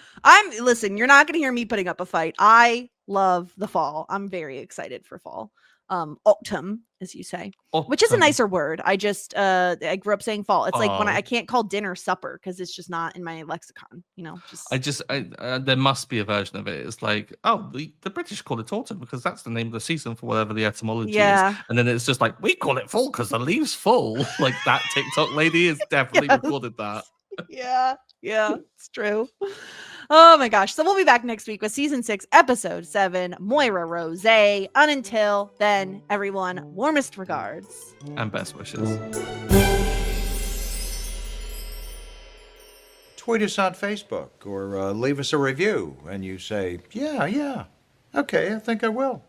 Speaker 1: Listen, you're not going to hear me putting up a fight. I love the fall. I'm very excited for fall. Autumn, as you say, which is a nicer word. I grew up saying fall. It's like when I can't call dinner supper because it's just not in my lexicon,
Speaker 2: there must be a version of it. It's like, the British call it autumn because that's the name of the season for whatever the etymology is. And then it's just like, we call it fall because the leaves fall. Like that TikTok lady has definitely recorded that.
Speaker 1: Yeah, it's true. Oh my gosh. So we'll be back next week with season 6, episode 7, Moira Rose. And until then, everyone, warmest regards.
Speaker 2: And best wishes.
Speaker 3: Tweet us on Facebook or leave us a review and you say, yeah, okay, I think I will.